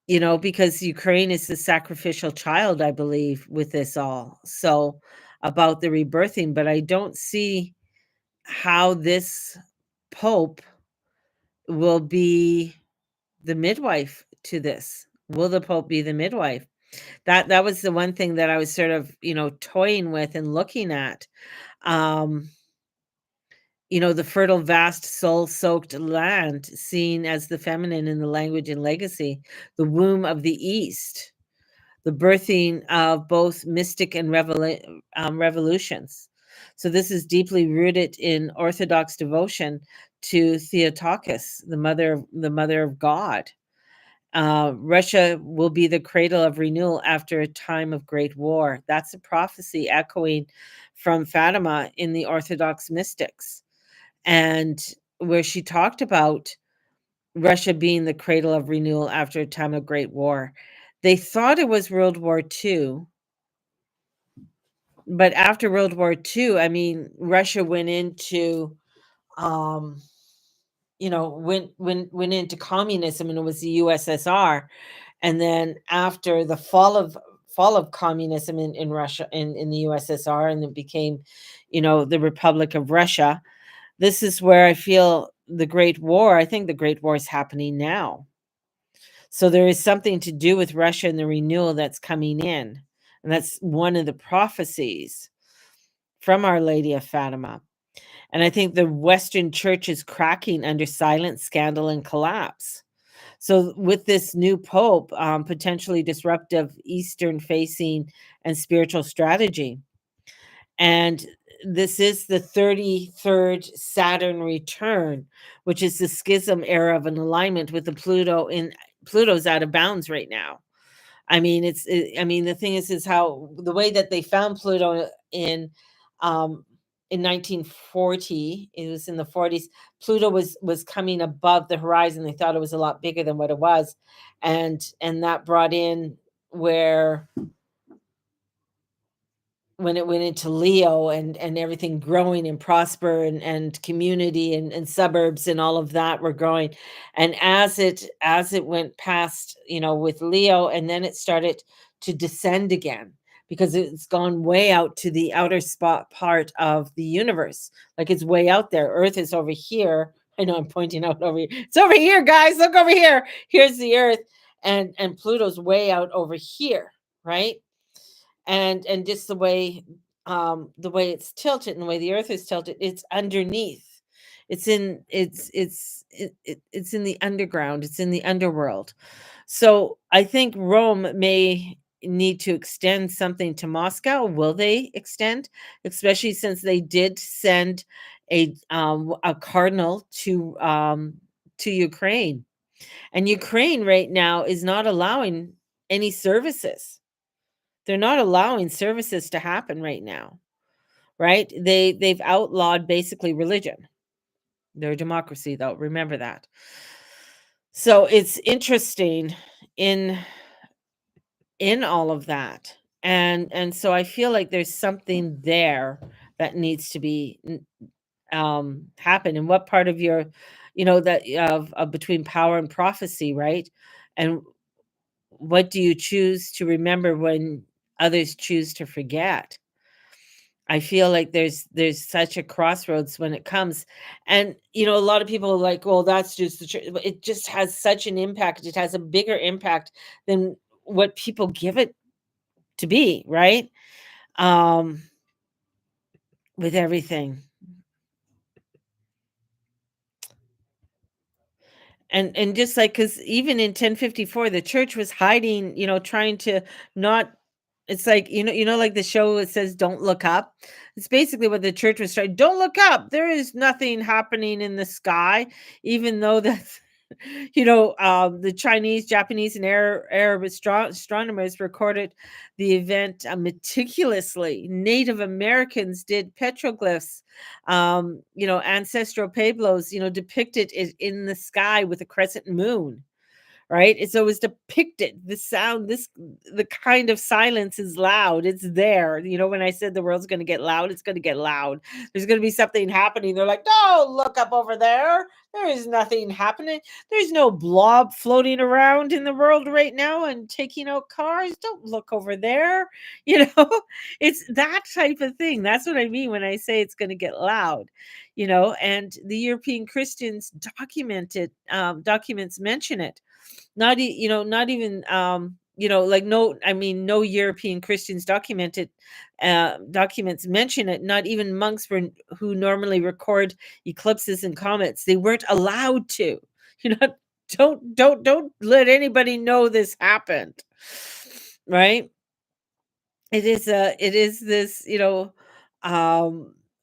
Because Ukraine is the sacrificial child, I believe, with this all. So about the rebirthing, but I don't see how this pope will be the midwife to this. Will the pope be the midwife? That was the one thing that I was sort of, toying with and looking at. Um, the fertile, vast, soul-soaked land, seen as the feminine in the language and legacy, the womb of the East, the birthing of both mystic and revolutions. So this is deeply rooted in Orthodox devotion to Theotokos, the mother of God. Russia will be the cradle of renewal after a time of great war. That's a prophecy echoing from Fatima in the Orthodox mystics, and where she talked about Russia being the cradle of renewal after a time of great war. They thought it was World War II, but after World War II, I mean, Russia went into, um, went into communism, and it was the USSR. And then after the fall of communism in Russia, in the USSR, and it became, the Republic of Russia. This is where I feel the Great War. I think the Great War is happening now. So there is something to do with Russia and the renewal that's coming in. And that's one of the prophecies from Our Lady of Fatima. And I think the Western church is cracking under silent scandal and collapse. So with this new pope, potentially disruptive Eastern facing and spiritual strategy. And this is the 33rd Saturn return, which is the schism era of an alignment with the Pluto's out of bounds right now. I mean, I mean, the thing is how the way that they found Pluto um, in 1940, it was in the 40s. Pluto was coming above the horizon. They thought it was a lot bigger than what it was, and that brought in where when it went into Leo, and everything growing and prosper, and community, and suburbs and all of that were growing. And as it went past, with Leo, and then it started to descend again, because it's gone way out to the outer spot part of the universe. Like, it's way out there. Earth is over here. I know I'm pointing out over here. It's over here, guys. Look over here. Here's the Earth, and Pluto's way out over here, right? And just the way it's tilted, and the way the earth is tilted, it's underneath. It's in the underground, it's in the underworld. So I think Rome may need to extend something to Moscow. Will they extend, especially since they did send a cardinal to Ukraine? And Ukraine right now is not allowing any services. They're not allowing services to happen right now, right? They've outlawed basically religion. They're a democracy, though. Remember that. So it's interesting in in all of that. And so I feel like there's something there that needs to be happen. And what part of your, that of between power and prophecy, right? And what do you choose to remember when others choose to forget? I feel like there's such a crossroads when it comes. And a lot of people are like, well, that's just the church. But it just has such an impact. It has a bigger impact than what people give it to be, right? Um, with everything. And just like, because even in 1054, the church was hiding, trying to not. It's like, like the show, it says don't look up. It's basically what the church was trying. Don't look up, there is nothing happening in the sky. Even though that's the Chinese, Japanese, and Arab astronomers recorded the event meticulously. Native Americans did petroglyphs, ancestral pueblos, depicted it in the sky with a crescent moon, right? It's always depicted. The sound, the kind of silence is loud. It's there. When I said the world's going to get loud, it's going to get loud. There's going to be something happening. They're like, no, look up over there. There is nothing happening. There's no blob floating around in the world right now and taking out cars. Don't look over there. You know, it's that type of thing. That's what I mean when I say it's going to get loud. And the European Christians documents mention it. Not even like, no, I mean, no European Christians documents mention it. Not even monks who normally record eclipses and comets. They weren't allowed to. you know don't let anybody know this happened, right? It is this,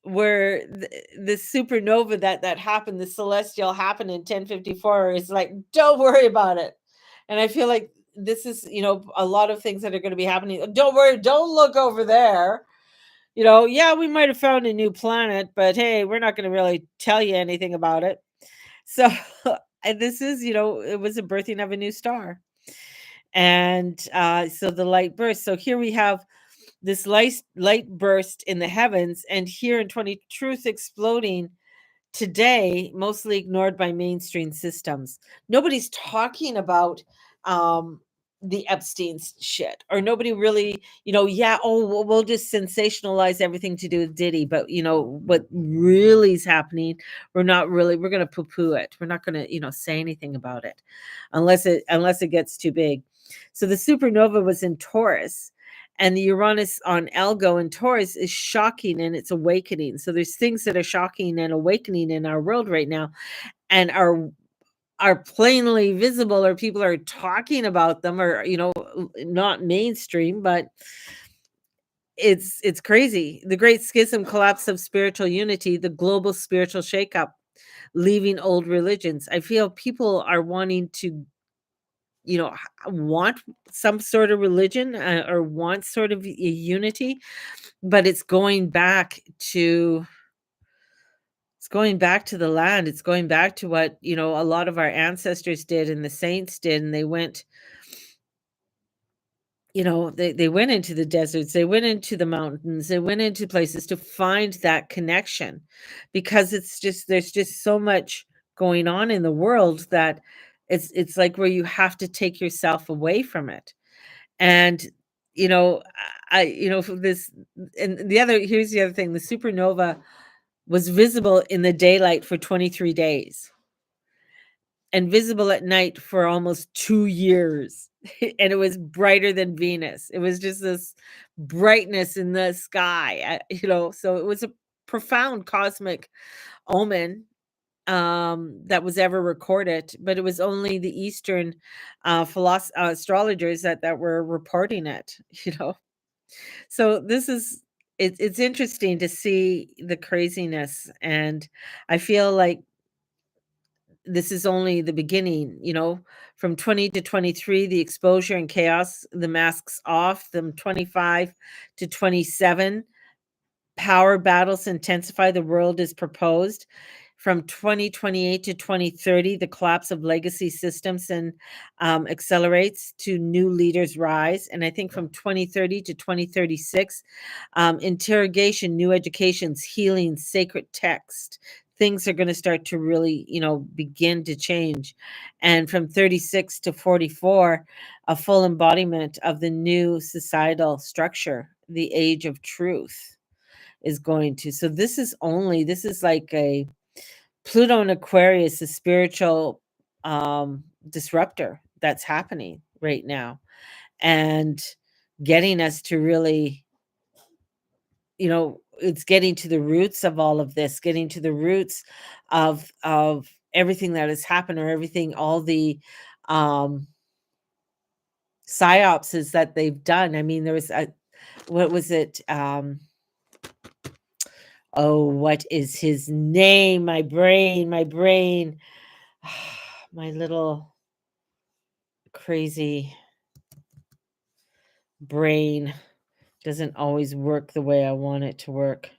where the supernova that happened, the celestial happened in 1054, is like, don't worry about it. And I feel like this is, a lot of things that are going to be happening. Don't worry, don't look over there. Yeah, we might have found a new planet, but hey, we're not going to really tell you anything about it. So and this is, it was a birthing of a new star. And so the light burst. So here we have this light burst in the heavens, and here in 20 truth exploding today, mostly ignored by mainstream systems. Nobody's talking about um the Epstein's shit, or nobody really, yeah, oh, we'll just sensationalize everything to do with Diddy, but what really is happening, we're going to poo-poo it. We're not going to, say anything about it unless it gets too big. So the supernova was in Taurus, and the Uranus on Algo in Taurus is shocking, and it's awakening. So there's things that are shocking and awakening in our world right now, and are plainly visible, or people are talking about them, or not mainstream, but it's crazy. The great schism, collapse of spiritual unity, the global spiritual shakeup, leaving old religions. I feel people are wanting to, want some sort of religion, or want sort of a unity, but it's going back to the land. It's going back to what, a lot of our ancestors did and the saints did. And they went, they went into the deserts, they went into the mountains, they went into places to find that connection, because there's just so much going on in the world that it's like where you have to take yourself away from it. And, you know, for this, and here's the other thing: the supernova was visible in the daylight for 23 days and visible at night for almost 2 years. And it was brighter than Venus. It was just this brightness in the sky, so it was a profound cosmic omen that was ever recorded, but it was only the Eastern astrologers that were reporting it, So it's interesting to see the craziness, and I feel like this is only the beginning, from 20 to 23, the exposure and chaos, the masks off, them 25 to 27, power battles intensify, the world is proposed. From 2028 to 2030, the collapse of legacy systems and accelerates to new leaders rise. And I think from 2030 to 2036, interrogation, new educations, healing, sacred text, things are going to start to really, begin to change. And from 36 to 44, a full embodiment of the new societal structure, the age of truth is going to. So this is like a Pluto and Aquarius, a spiritual disruptor that's happening right now, and getting us to really, it's getting to the roots of all of this, getting to the roots of everything that has happened, or everything, all the um psyopses that they've done. I mean, there was a what was it? Oh, what is his name? My brain. My little crazy brain doesn't always work the way I want it to work.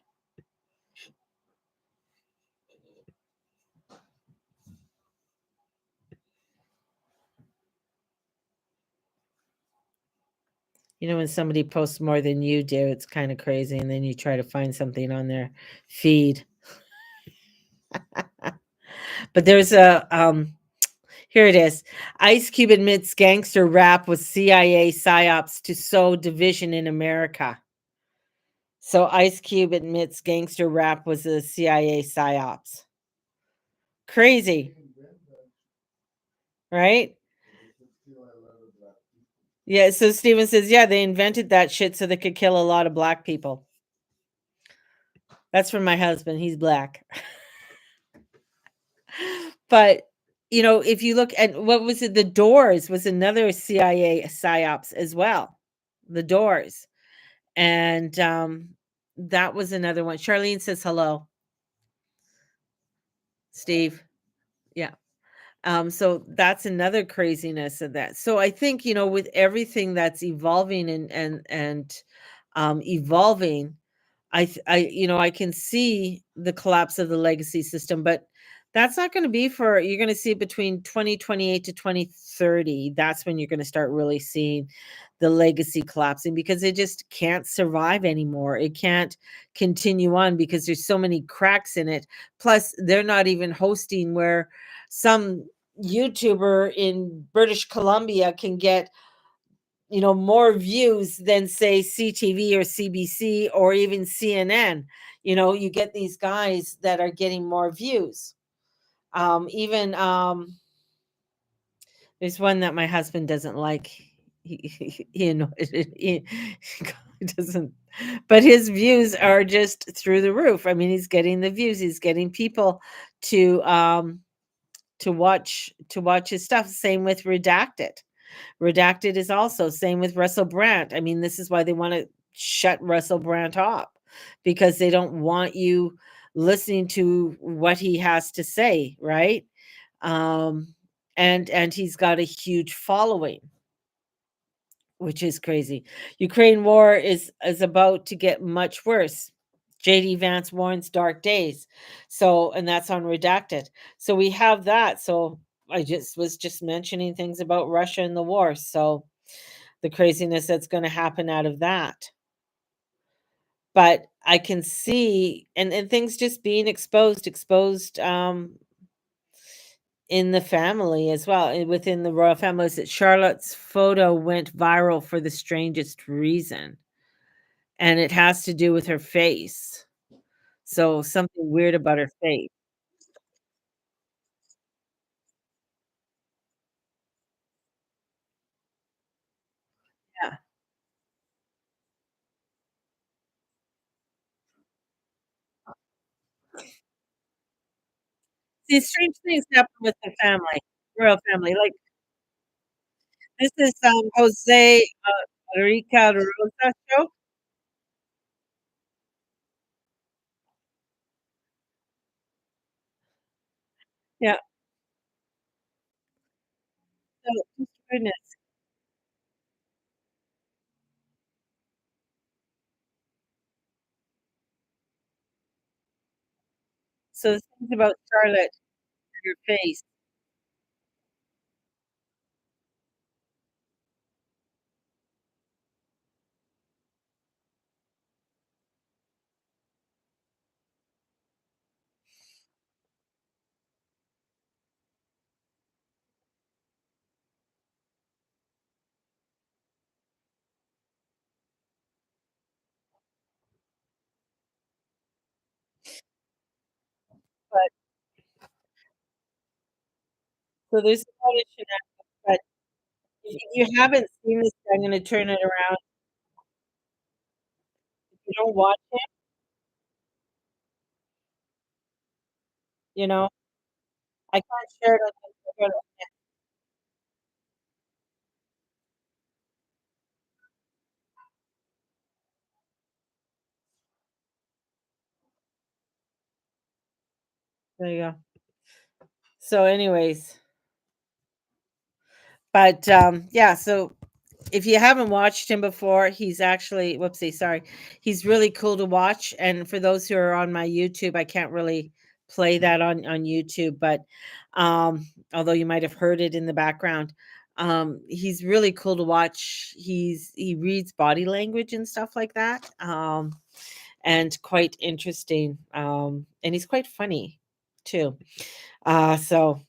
When somebody posts more than you do, it's kind of crazy, and then you try to find something on their feed. But there's here it is. Ice Cube admits gangster rap was CIA psyops to sow division in America. So Ice Cube admits gangster rap was a CIA psyops. Crazy, right? Yeah, so Steven says, yeah, they invented that shit so they could kill a lot of black people. That's from my husband. He's black. But, if you look at, what was it? The Doors was another CIA psyops as well. The Doors. And that was another one. Charlene says hello. Steve. Yeah. So that's another craziness of that. So I think, with everything that's evolving and evolving, I can see the collapse of the legacy system, but That's not gonna be for you're gonna see between 2028 to 2030. That's when you're gonna start really seeing the legacy collapsing because it just can't survive anymore. It can't continue on because there's so many cracks in it. Plus, they're not even hosting where some YouTuber in British Columbia can get, more views than say CTV or CBC or even CNN. You get these guys that are getting more views. Even there's one that my husband doesn't like. He annoyed he doesn't, but his views are just through the roof. I mean, he's getting the views. He's getting people to to watch his stuff. Same with Redacted. Redacted is also same with Russell Brand. I mean, this is why they want to shut Russell Brand off because they don't want you listening to what he has to say, right? Um, and he's got a huge following, which is crazy. Ukraine war is about to get much worse. JD Vance warns dark days. So, and that's on Redacted. So we have that. So I just was just mentioning things about Russia and the war. So the craziness that's going to happen out of that. But I can see and things just being exposed in the family as well, within the royal families, that Charlotte's photo went viral for the strangest reason, and it has to do with her face. So, something weird about her face. Yeah. See, strange things happen with the family, royal family, like, this is, Jose, Enrique de Rosa show. Yeah, so, just goodness. So, the things about Charlotte, her face, but so there's a lot of shenanigans, but if you haven't seen this, I'm gonna turn it around. If you don't watch it, you know, I can't share it on Instagram. There you go. So anyways, but, yeah, so if you haven't watched him before, he's actually whoopsie, sorry. He's really cool to watch, and for those who are on my YouTube, I can't really play that on YouTube, but, although you might have heard it in the background, he's really cool to watch. He reads body language and stuff like that, and quite interesting, and he's quite funny too. So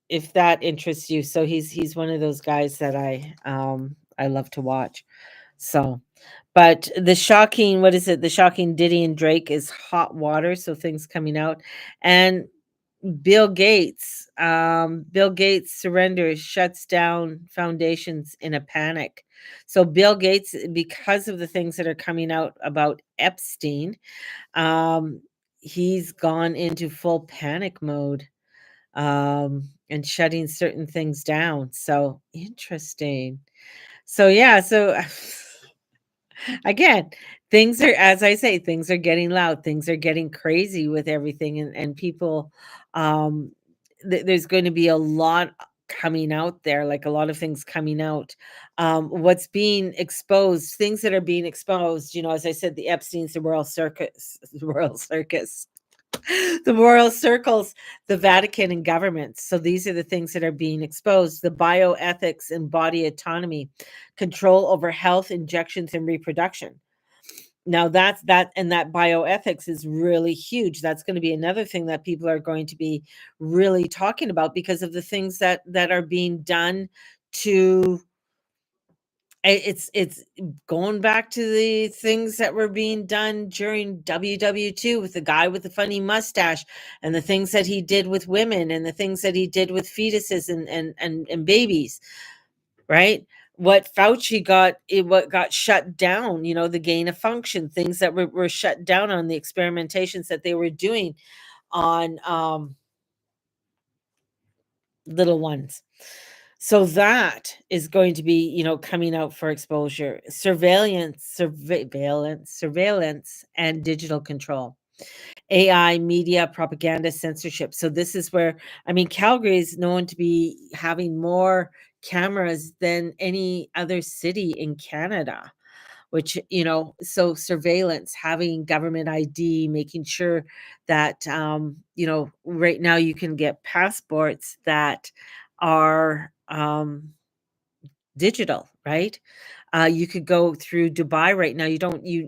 if that interests you, so he's one of those guys that I love to watch. So, but the shocking, what is it? The shocking Diddy and Drake is hot water, so things coming out. And Bill Gates surrenders, shuts down foundations in a panic. So Bill Gates, because of the things that are coming out about Epstein, um, he's gone into full panic mode, and shutting certain things down. So interesting. So yeah, so again, things are, as I say, things are getting loud, things are getting crazy with everything, and people, um, there's going to be a lot coming out there, like a lot of things coming out. What's being exposed, things that are being exposed, as I said, the Epstein's, the Royal Circus, the Royal Circus. The moral circles, the Vatican and governments. So these are the things that are being exposed. The bioethics and body autonomy, control over health, injections, and reproduction. Now that's that, and that bioethics is really huge. That's going to be another thing that people are going to be really talking about because of the things that are being done to it's going back to the things that were being done during WW2 with the guy with the funny mustache and the things that he did with women and the things that he did with fetuses and babies, right? What Fauci got, what got shut down, the gain of function, things that were shut down on the experimentations that they were doing on little ones. So that is going to be, coming out for exposure, surveillance, and digital control, AI, media, propaganda, censorship. So this is where, Calgary is known to be having more cameras than any other city in Canada, which, so surveillance, having government ID, making sure that, right now you can get passports that are digital, right? You could go through Dubai right now.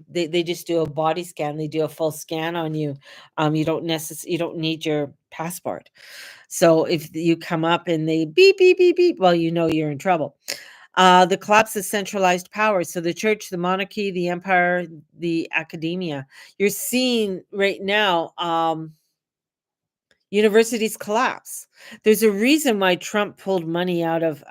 They just do a body scan. They do a full scan on you. You don't need your passport. So if you come up and they beep, beep, beep, beep, well, you're in trouble. The collapse of centralized power. So the church, the monarchy, the empire, the academia. You're seeing right now, universities collapse. There's a reason why Trump pulled money out of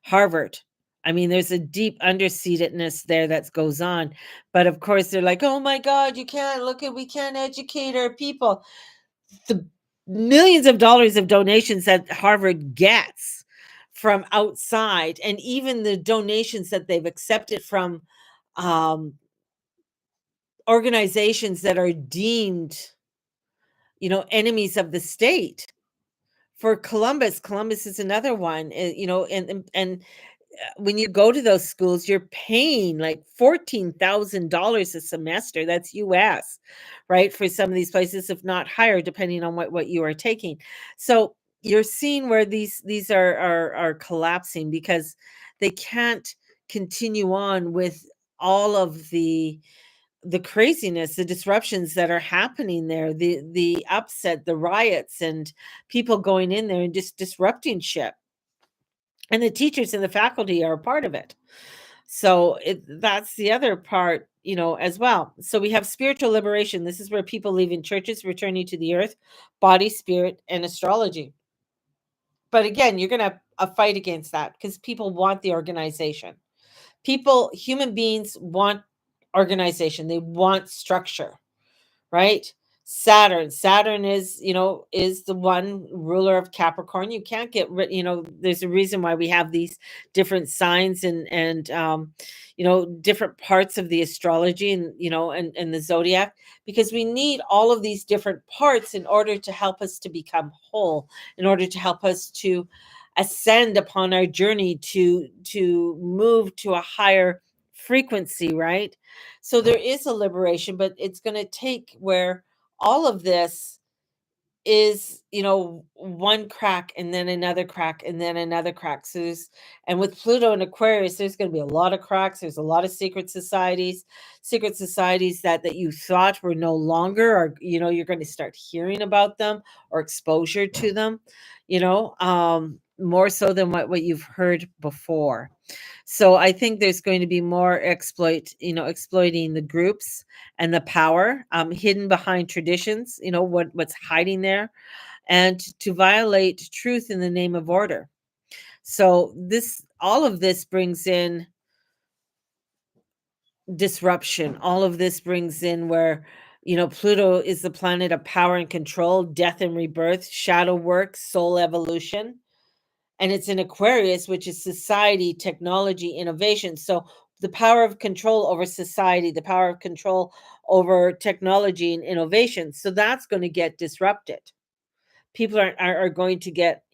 Harvard. There's a deep underseatedness there that goes on, but of course they're like, "Oh my God, we can't educate our people." The millions of dollars of donations that Harvard gets from outside, and even the donations that they've accepted from um, organizations that are deemed, enemies of the state. For Columbus is another one, and when you go to those schools, you're paying like $14,000 a semester. That's US, right? For some of these places, if not higher, depending on what you are taking. So you're seeing where these are collapsing because they can't continue on with all of the craziness, the disruptions that are happening there, the upset, the riots, and people going in there and just disrupting shit. And the teachers and the faculty are a part of it. So that's the other part, as well. So we have spiritual liberation. This is where people leaving churches, returning to the earth, body, spirit, and astrology. But again, you're going to have a fight against that because people want the organization. Human beings want organization. They want structure, right? Saturn is the one ruler of Capricorn. You can't get rid, there's a reason why we have these different signs and different parts of the astrology and the zodiac, because we need all of these different parts in order to help us to become whole, in order to help us to ascend upon our journey to move to a higher frequency, right? So there is a liberation, but it's going to take where all of this is, one crack and then another crack and then another crack. And with Pluto and Aquarius, there's going to be a lot of cracks. There's a lot of secret societies that you thought were no longer, or, you're going to start hearing about them or exposure to them, more so than what you've heard before. So I think there's going to be more exploiting the groups and the power hidden behind traditions, what's hiding there, and to violate truth in the name of order. So all of this brings in disruption. All of this brings in where, Pluto is the planet of power and control, death and rebirth, shadow work, soul evolution. And it's in Aquarius, which is society, technology, innovation. So the power of control over society, the power of control over technology and innovation. So that's going to get disrupted. People are going to get,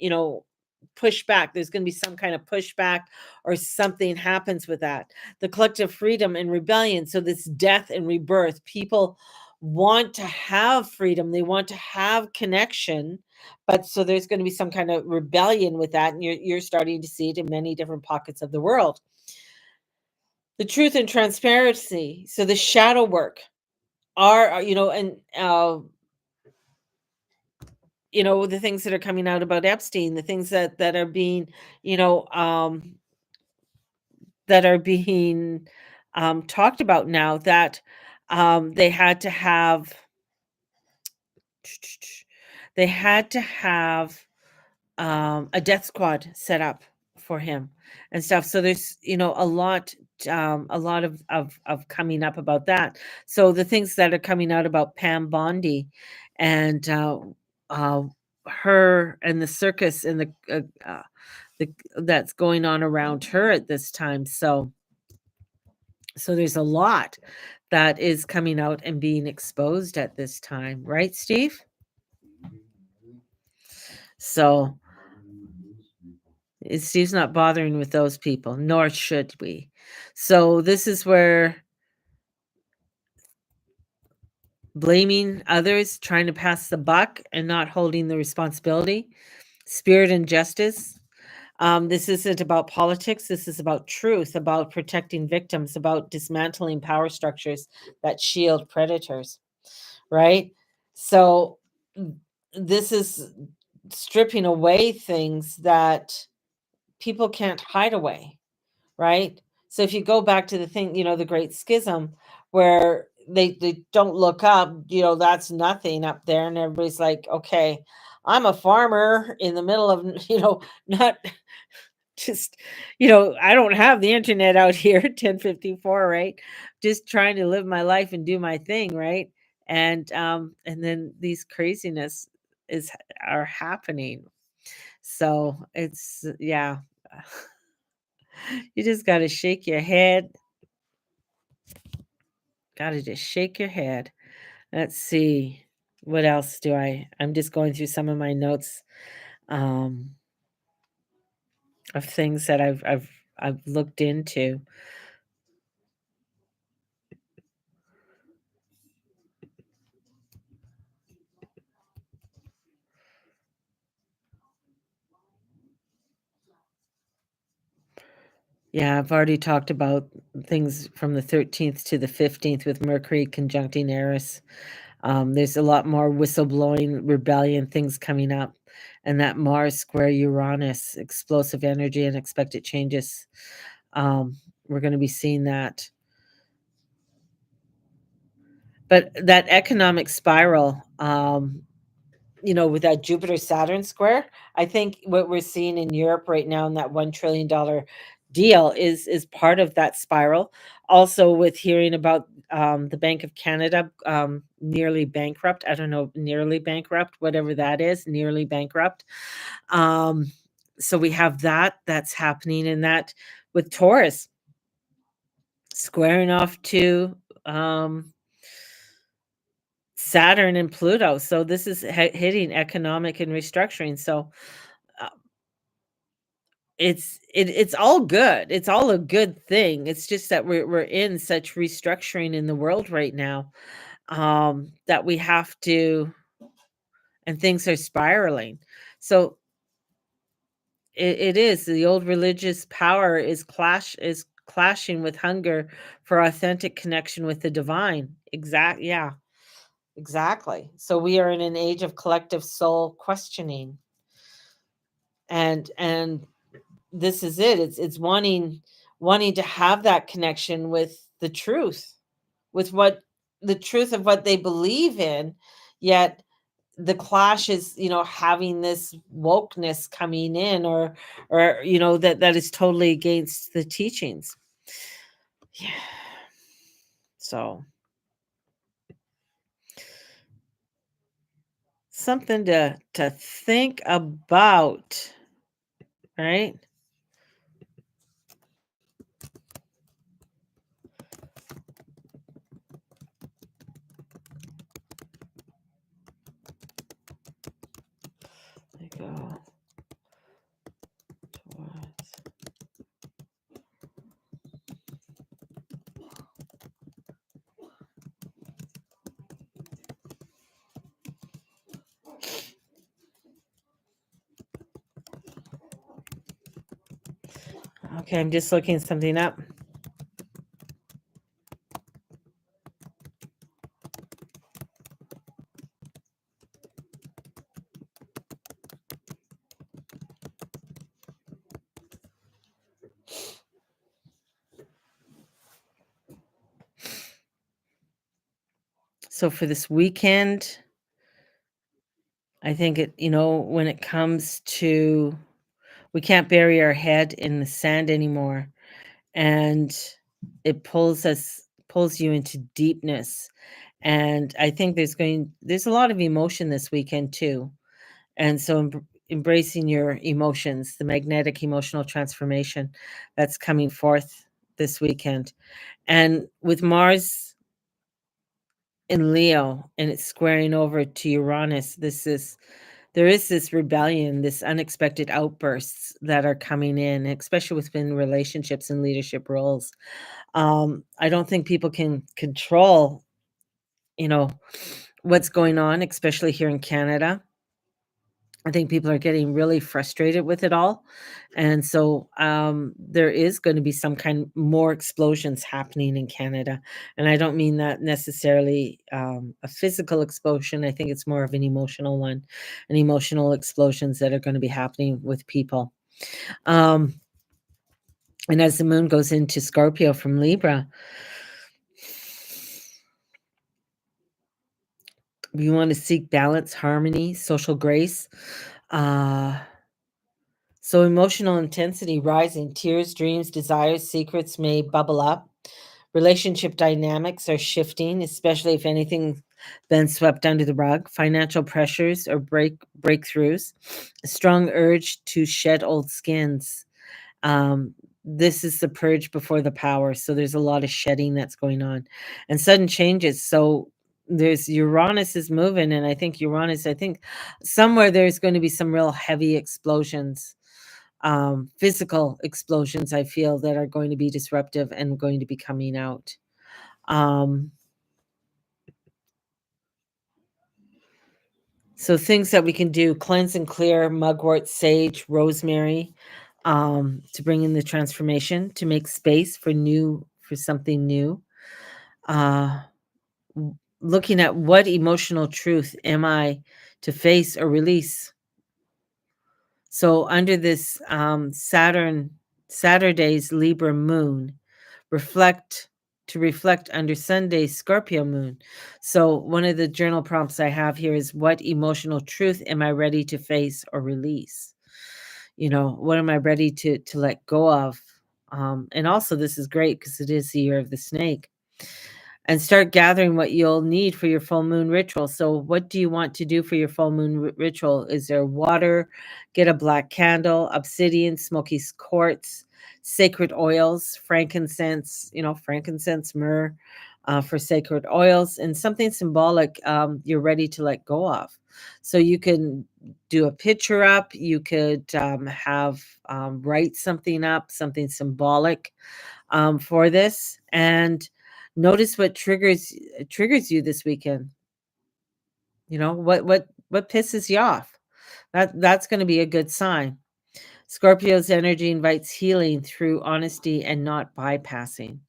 pushed back. There's going to be some kind of pushback, or something happens with that. The collective freedom and rebellion. So this death and rebirth, people want to have freedom, they want to have connection, but so there's going to be some kind of rebellion with that, and you're starting to see it in many different pockets of the world. The truth and transparency, so the shadow work are and the things that are coming out about Epstein, the things that are being you know that are being talked about now, that they had to have they had to have a death squad set up for him and stuff. So there's a lot of coming up about that. So the things that are coming out about Pam Bondi and uh, her and the circus and the that's going on around her at this time. So there's a lot that is coming out and being exposed at this time, right, Steve? So Steve's not bothering with those people, nor should we. So this is where blaming others, trying to pass the buck and not holding the responsibility, spirit and justice. This isn't about politics. This is about truth, about protecting victims, about dismantling power structures that shield predators, right? So this is stripping away things that people can't hide away, right? So if you go back to the thing, the Great Schism, where they don't look up, that's nothing up there, and everybody's like, okay, I'm a farmer in the middle of, not just, I don't have the internet out here at 1054, right? Just trying to live my life and do my thing, right? And then these craziness is are happening. So it's yeah. You just got to shake your head. Got to just shake your head. Let's see. What else do I'm just going through some of my notes um, of things that I've looked into. Yeah, I've already talked about things from the 13th to the 15th with Mercury conjuncting Eris. There's a lot more whistleblowing, rebellion things coming up, and that Mars square Uranus, explosive energy, unexpected changes. We're going to be seeing that. But that economic spiral, with that Jupiter Saturn square, I think what we're seeing in Europe right now in that $1 trillion deal is part of that spiral. Also, with hearing about the Bank of Canada nearly bankrupt. I don't know, nearly bankrupt, whatever that is, nearly bankrupt. Um, so we have that's happening, and that with Taurus squaring off to Saturn and Pluto. So this is hitting economic and restructuring. So uh, it's all good. It's all a good thing. It's just that we're in such restructuring in the world right now, that we have to, and things are spiraling. So it is the old religious power is clashing with hunger for authentic connection with the divine. Yeah. Exactly. So we are in an age of collective soul questioning. And this is it. It's wanting to have that connection with the truth, with what the truth of what they believe in, yet the clash is, having this wokeness coming in, or that is totally against the teachings. Yeah. So something to think about, right? There you go. Towards- Okay, I'm just looking something up. So for this weekend, I think when it comes to, we can't bury our head in the sand anymore, and it pulls you into deepness. And I think there's a lot of emotion this weekend too. And so embracing your emotions, the magnetic emotional transformation that's coming forth this weekend. And with Mars in Leo and it's squaring over to Uranus, there is this rebellion, this unexpected outbursts that are coming in, especially within relationships and leadership roles. I don't think people can control, you know, what's going on, especially here in Canada. I think people are getting really frustrated with it all. And so there is going to be some kind more explosions happening in Canada. And I don't mean that necessarily a physical explosion. I think it's more of an emotional one, and emotional explosions that are going to be happening with people. Um, and as the moon goes into Scorpio from Libra, we want to seek balance, harmony, social grace. Uh, So emotional intensity rising, tears, dreams, desires, secrets may bubble up. Relationship dynamics are shifting, especially if anything been swept under the rug. Financial pressures or breakthroughs. A strong urge to shed old skins. Um, this is the purge before the power. So there's a lot of shedding that's going on, and sudden changes. So there's Uranus is moving, and I think somewhere there's going to be some real heavy explosions, physical explosions, I feel, that are going to be disruptive and going to be coming out. Um, so things that we can do: cleanse and clear, mugwort, sage, rosemary, to bring in the transformation, to make space for something new. Uh, Looking at what emotional truth am I to face or release. So under this Saturday's Libra moon, reflect reflect under Sunday's Scorpio moon. So one of the journal prompts I have here is, what emotional truth am I ready to face or release? What am I ready to let go of? And also this is great because it is the year of the snake. And start gathering what you'll need for your full moon ritual. So, what do you want to do for your full moon ritual? Is there water? Get a black candle, obsidian, smoky quartz, sacred oils, frankincense, myrrh, for sacred oils, and something symbolic you're ready to let go of. So, you can do a picture up, you could write something up, something symbolic for this, and notice what triggers you this weekend. What pisses you off. That's going to be a good sign. Scorpio's energy invites healing through honesty and not bypassing.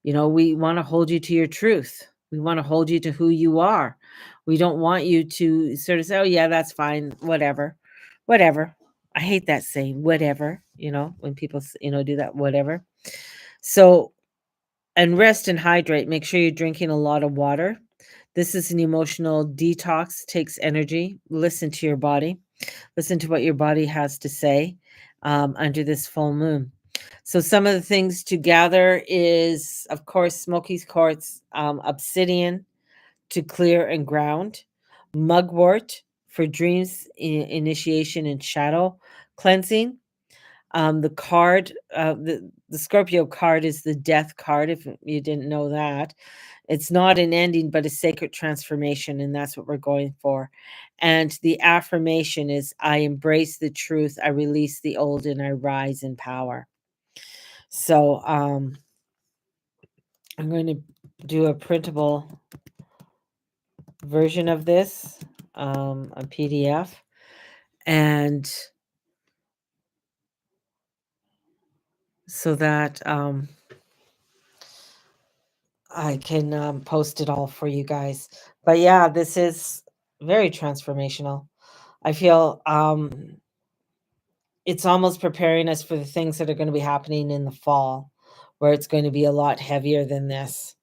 We want to hold you to your truth. We want to hold you to who you are. We don't want you to sort of say, oh yeah, that's fine, whatever. I hate that saying, whatever, when people do that, whatever. So, and rest and hydrate. Make sure you're drinking a lot of water. This is an emotional detox, takes energy. Listen to your body. Listen to what your body has to say under this full moon. So, some of the things to gather is, of course, smoky quartz, obsidian to clear and ground, mugwort for dreams, initiation, and shadow cleansing. The Scorpio card is the death card, if you didn't know that. It's not an ending, but a sacred transformation, and that's what we're going for. And the affirmation is, I embrace the truth, I release the old, and I rise in power. So I'm going to do a printable version of this, a PDF, and so that I can post it all for you guys. But yeah, this is very transformational. I feel it's almost preparing us for the things that are going to be happening in the fall, where it's going to be a lot heavier than this,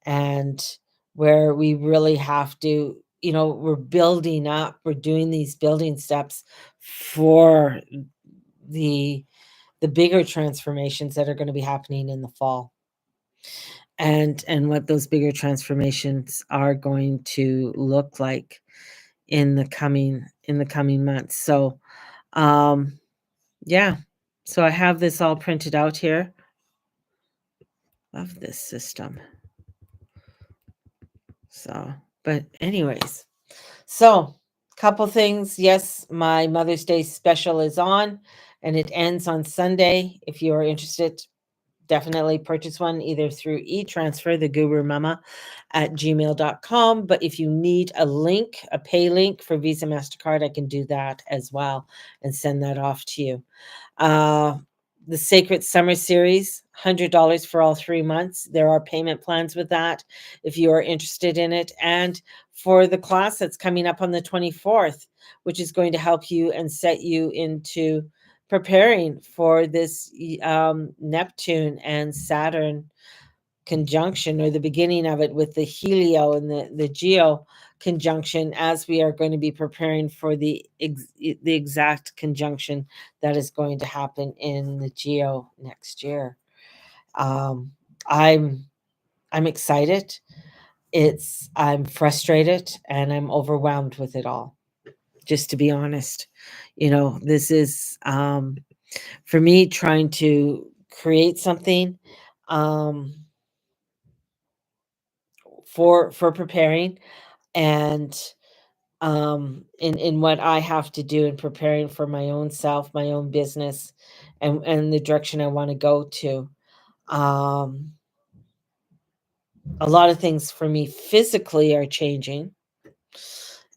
and where we really have to, we're building up, we're doing these building steps for the the bigger transformations that are going to be happening in the fall, and what those bigger transformations are going to look like in the coming months. So yeah, so I have this all printed out here. Love this system. So, but anyways, so couple things. Yes, my Mother's Day special is on, and it ends on Sunday. If you are interested, definitely purchase one either through e-transfer, the guru mama at gmail.com. But if you need a link, a pay link for Visa, MasterCard, I can do that as well and send that off to you. The Sacred Summer Series, $100 for all 3 months. There are payment plans with that if you are interested in it. And for the class that's coming up on the 24th, which is going to help you and set you into preparing for this Neptune and Saturn conjunction, or the beginning of it, with the Helio and the Geo conjunction, as we are going to be preparing for the exact conjunction that is going to happen in the Geo next year. I'm excited. I'm frustrated and I'm overwhelmed with it all. Just to be honest, this is for me trying to create something for preparing, and in what I have to do in preparing for my own self, my own business, and the direction I want to go to. Um, a lot of things for me physically are changing,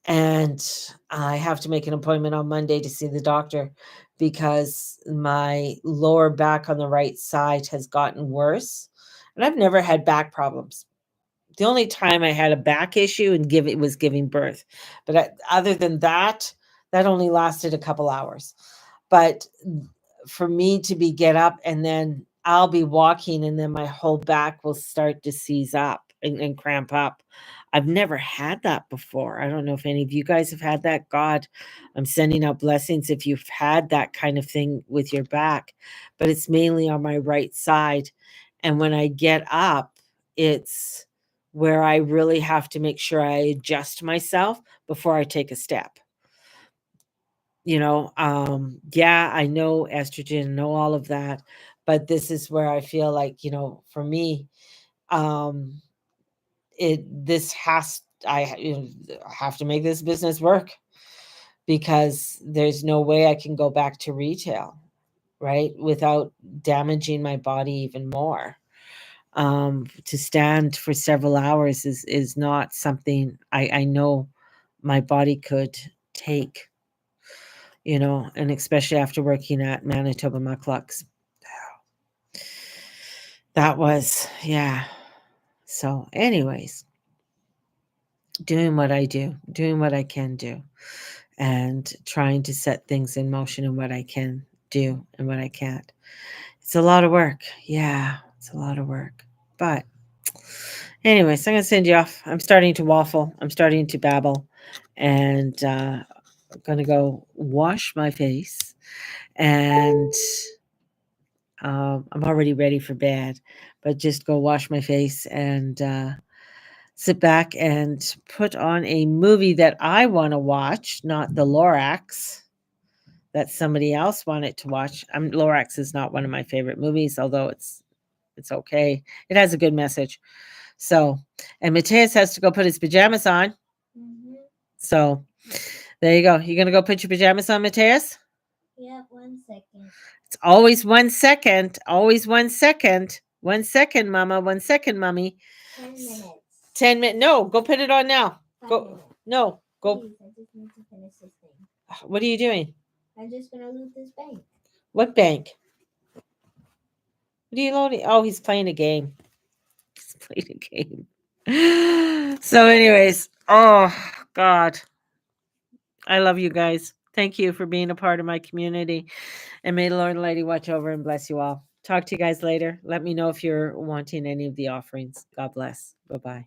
and I have to make an appointment on Monday to see the doctor because my lower back on the right side has gotten worse. And I've never had back problems. The only time I had a back issue and it was giving birth. But other than that, that only lasted a couple hours. But for me to get up, and then I'll be walking, and then my whole back will start to seize up and cramp up. I've never had that before. I don't know if any of you guys have had that. God, I'm sending out blessings if you've had that kind of thing with your back. But it's mainly on my right side. And when I get up, it's where I really have to make sure I adjust myself before I take a step. Yeah, I know estrogen, know all of that, but this is where I feel like, for me, um, this has, have to make this business work, because there's no way I can go back to retail, right, without damaging my body even more. To stand for several hours is not something I know my body could take, and especially after working at Manitoba Mucklucks. That was, yeah. So, anyways, doing what I do, doing what I can do, and trying to set things in motion in what I can do and what I can't. It's a lot of work. Yeah, it's a lot of work. But anyways, I'm going to send you off. I'm starting to waffle. I'm starting to babble. And I'm going to go wash my face. And I'm already ready for bed. But just go wash my face and sit back and put on a movie that I want to watch, not the Lorax that somebody else wanted to watch. Lorax is not one of my favorite movies, although it's okay. It has a good message. So, and Mateus has to go put his pajamas on. Mm-hmm. So, there you go. You gonna go put your pajamas on, Mateus? Yeah, 1 second. It's always 1 second. Always 1 second. 1 second, Mama. 1 second, Mommy. 10 minutes. 10 minutes. No, go put it on now. 5 Go. minutes. No, go. Please, I just need to finish this thing. What are you doing? I'm just gonna loot this bank. What bank? What are you loading? Oh, he's playing a game. He's playing a game. So, anyways, oh God, I love you guys. Thank you for being a part of my community. And may the Lord and Lady watch over and bless you all. Talk to you guys later. Let me know if you're wanting any of the offerings. God bless. Bye bye.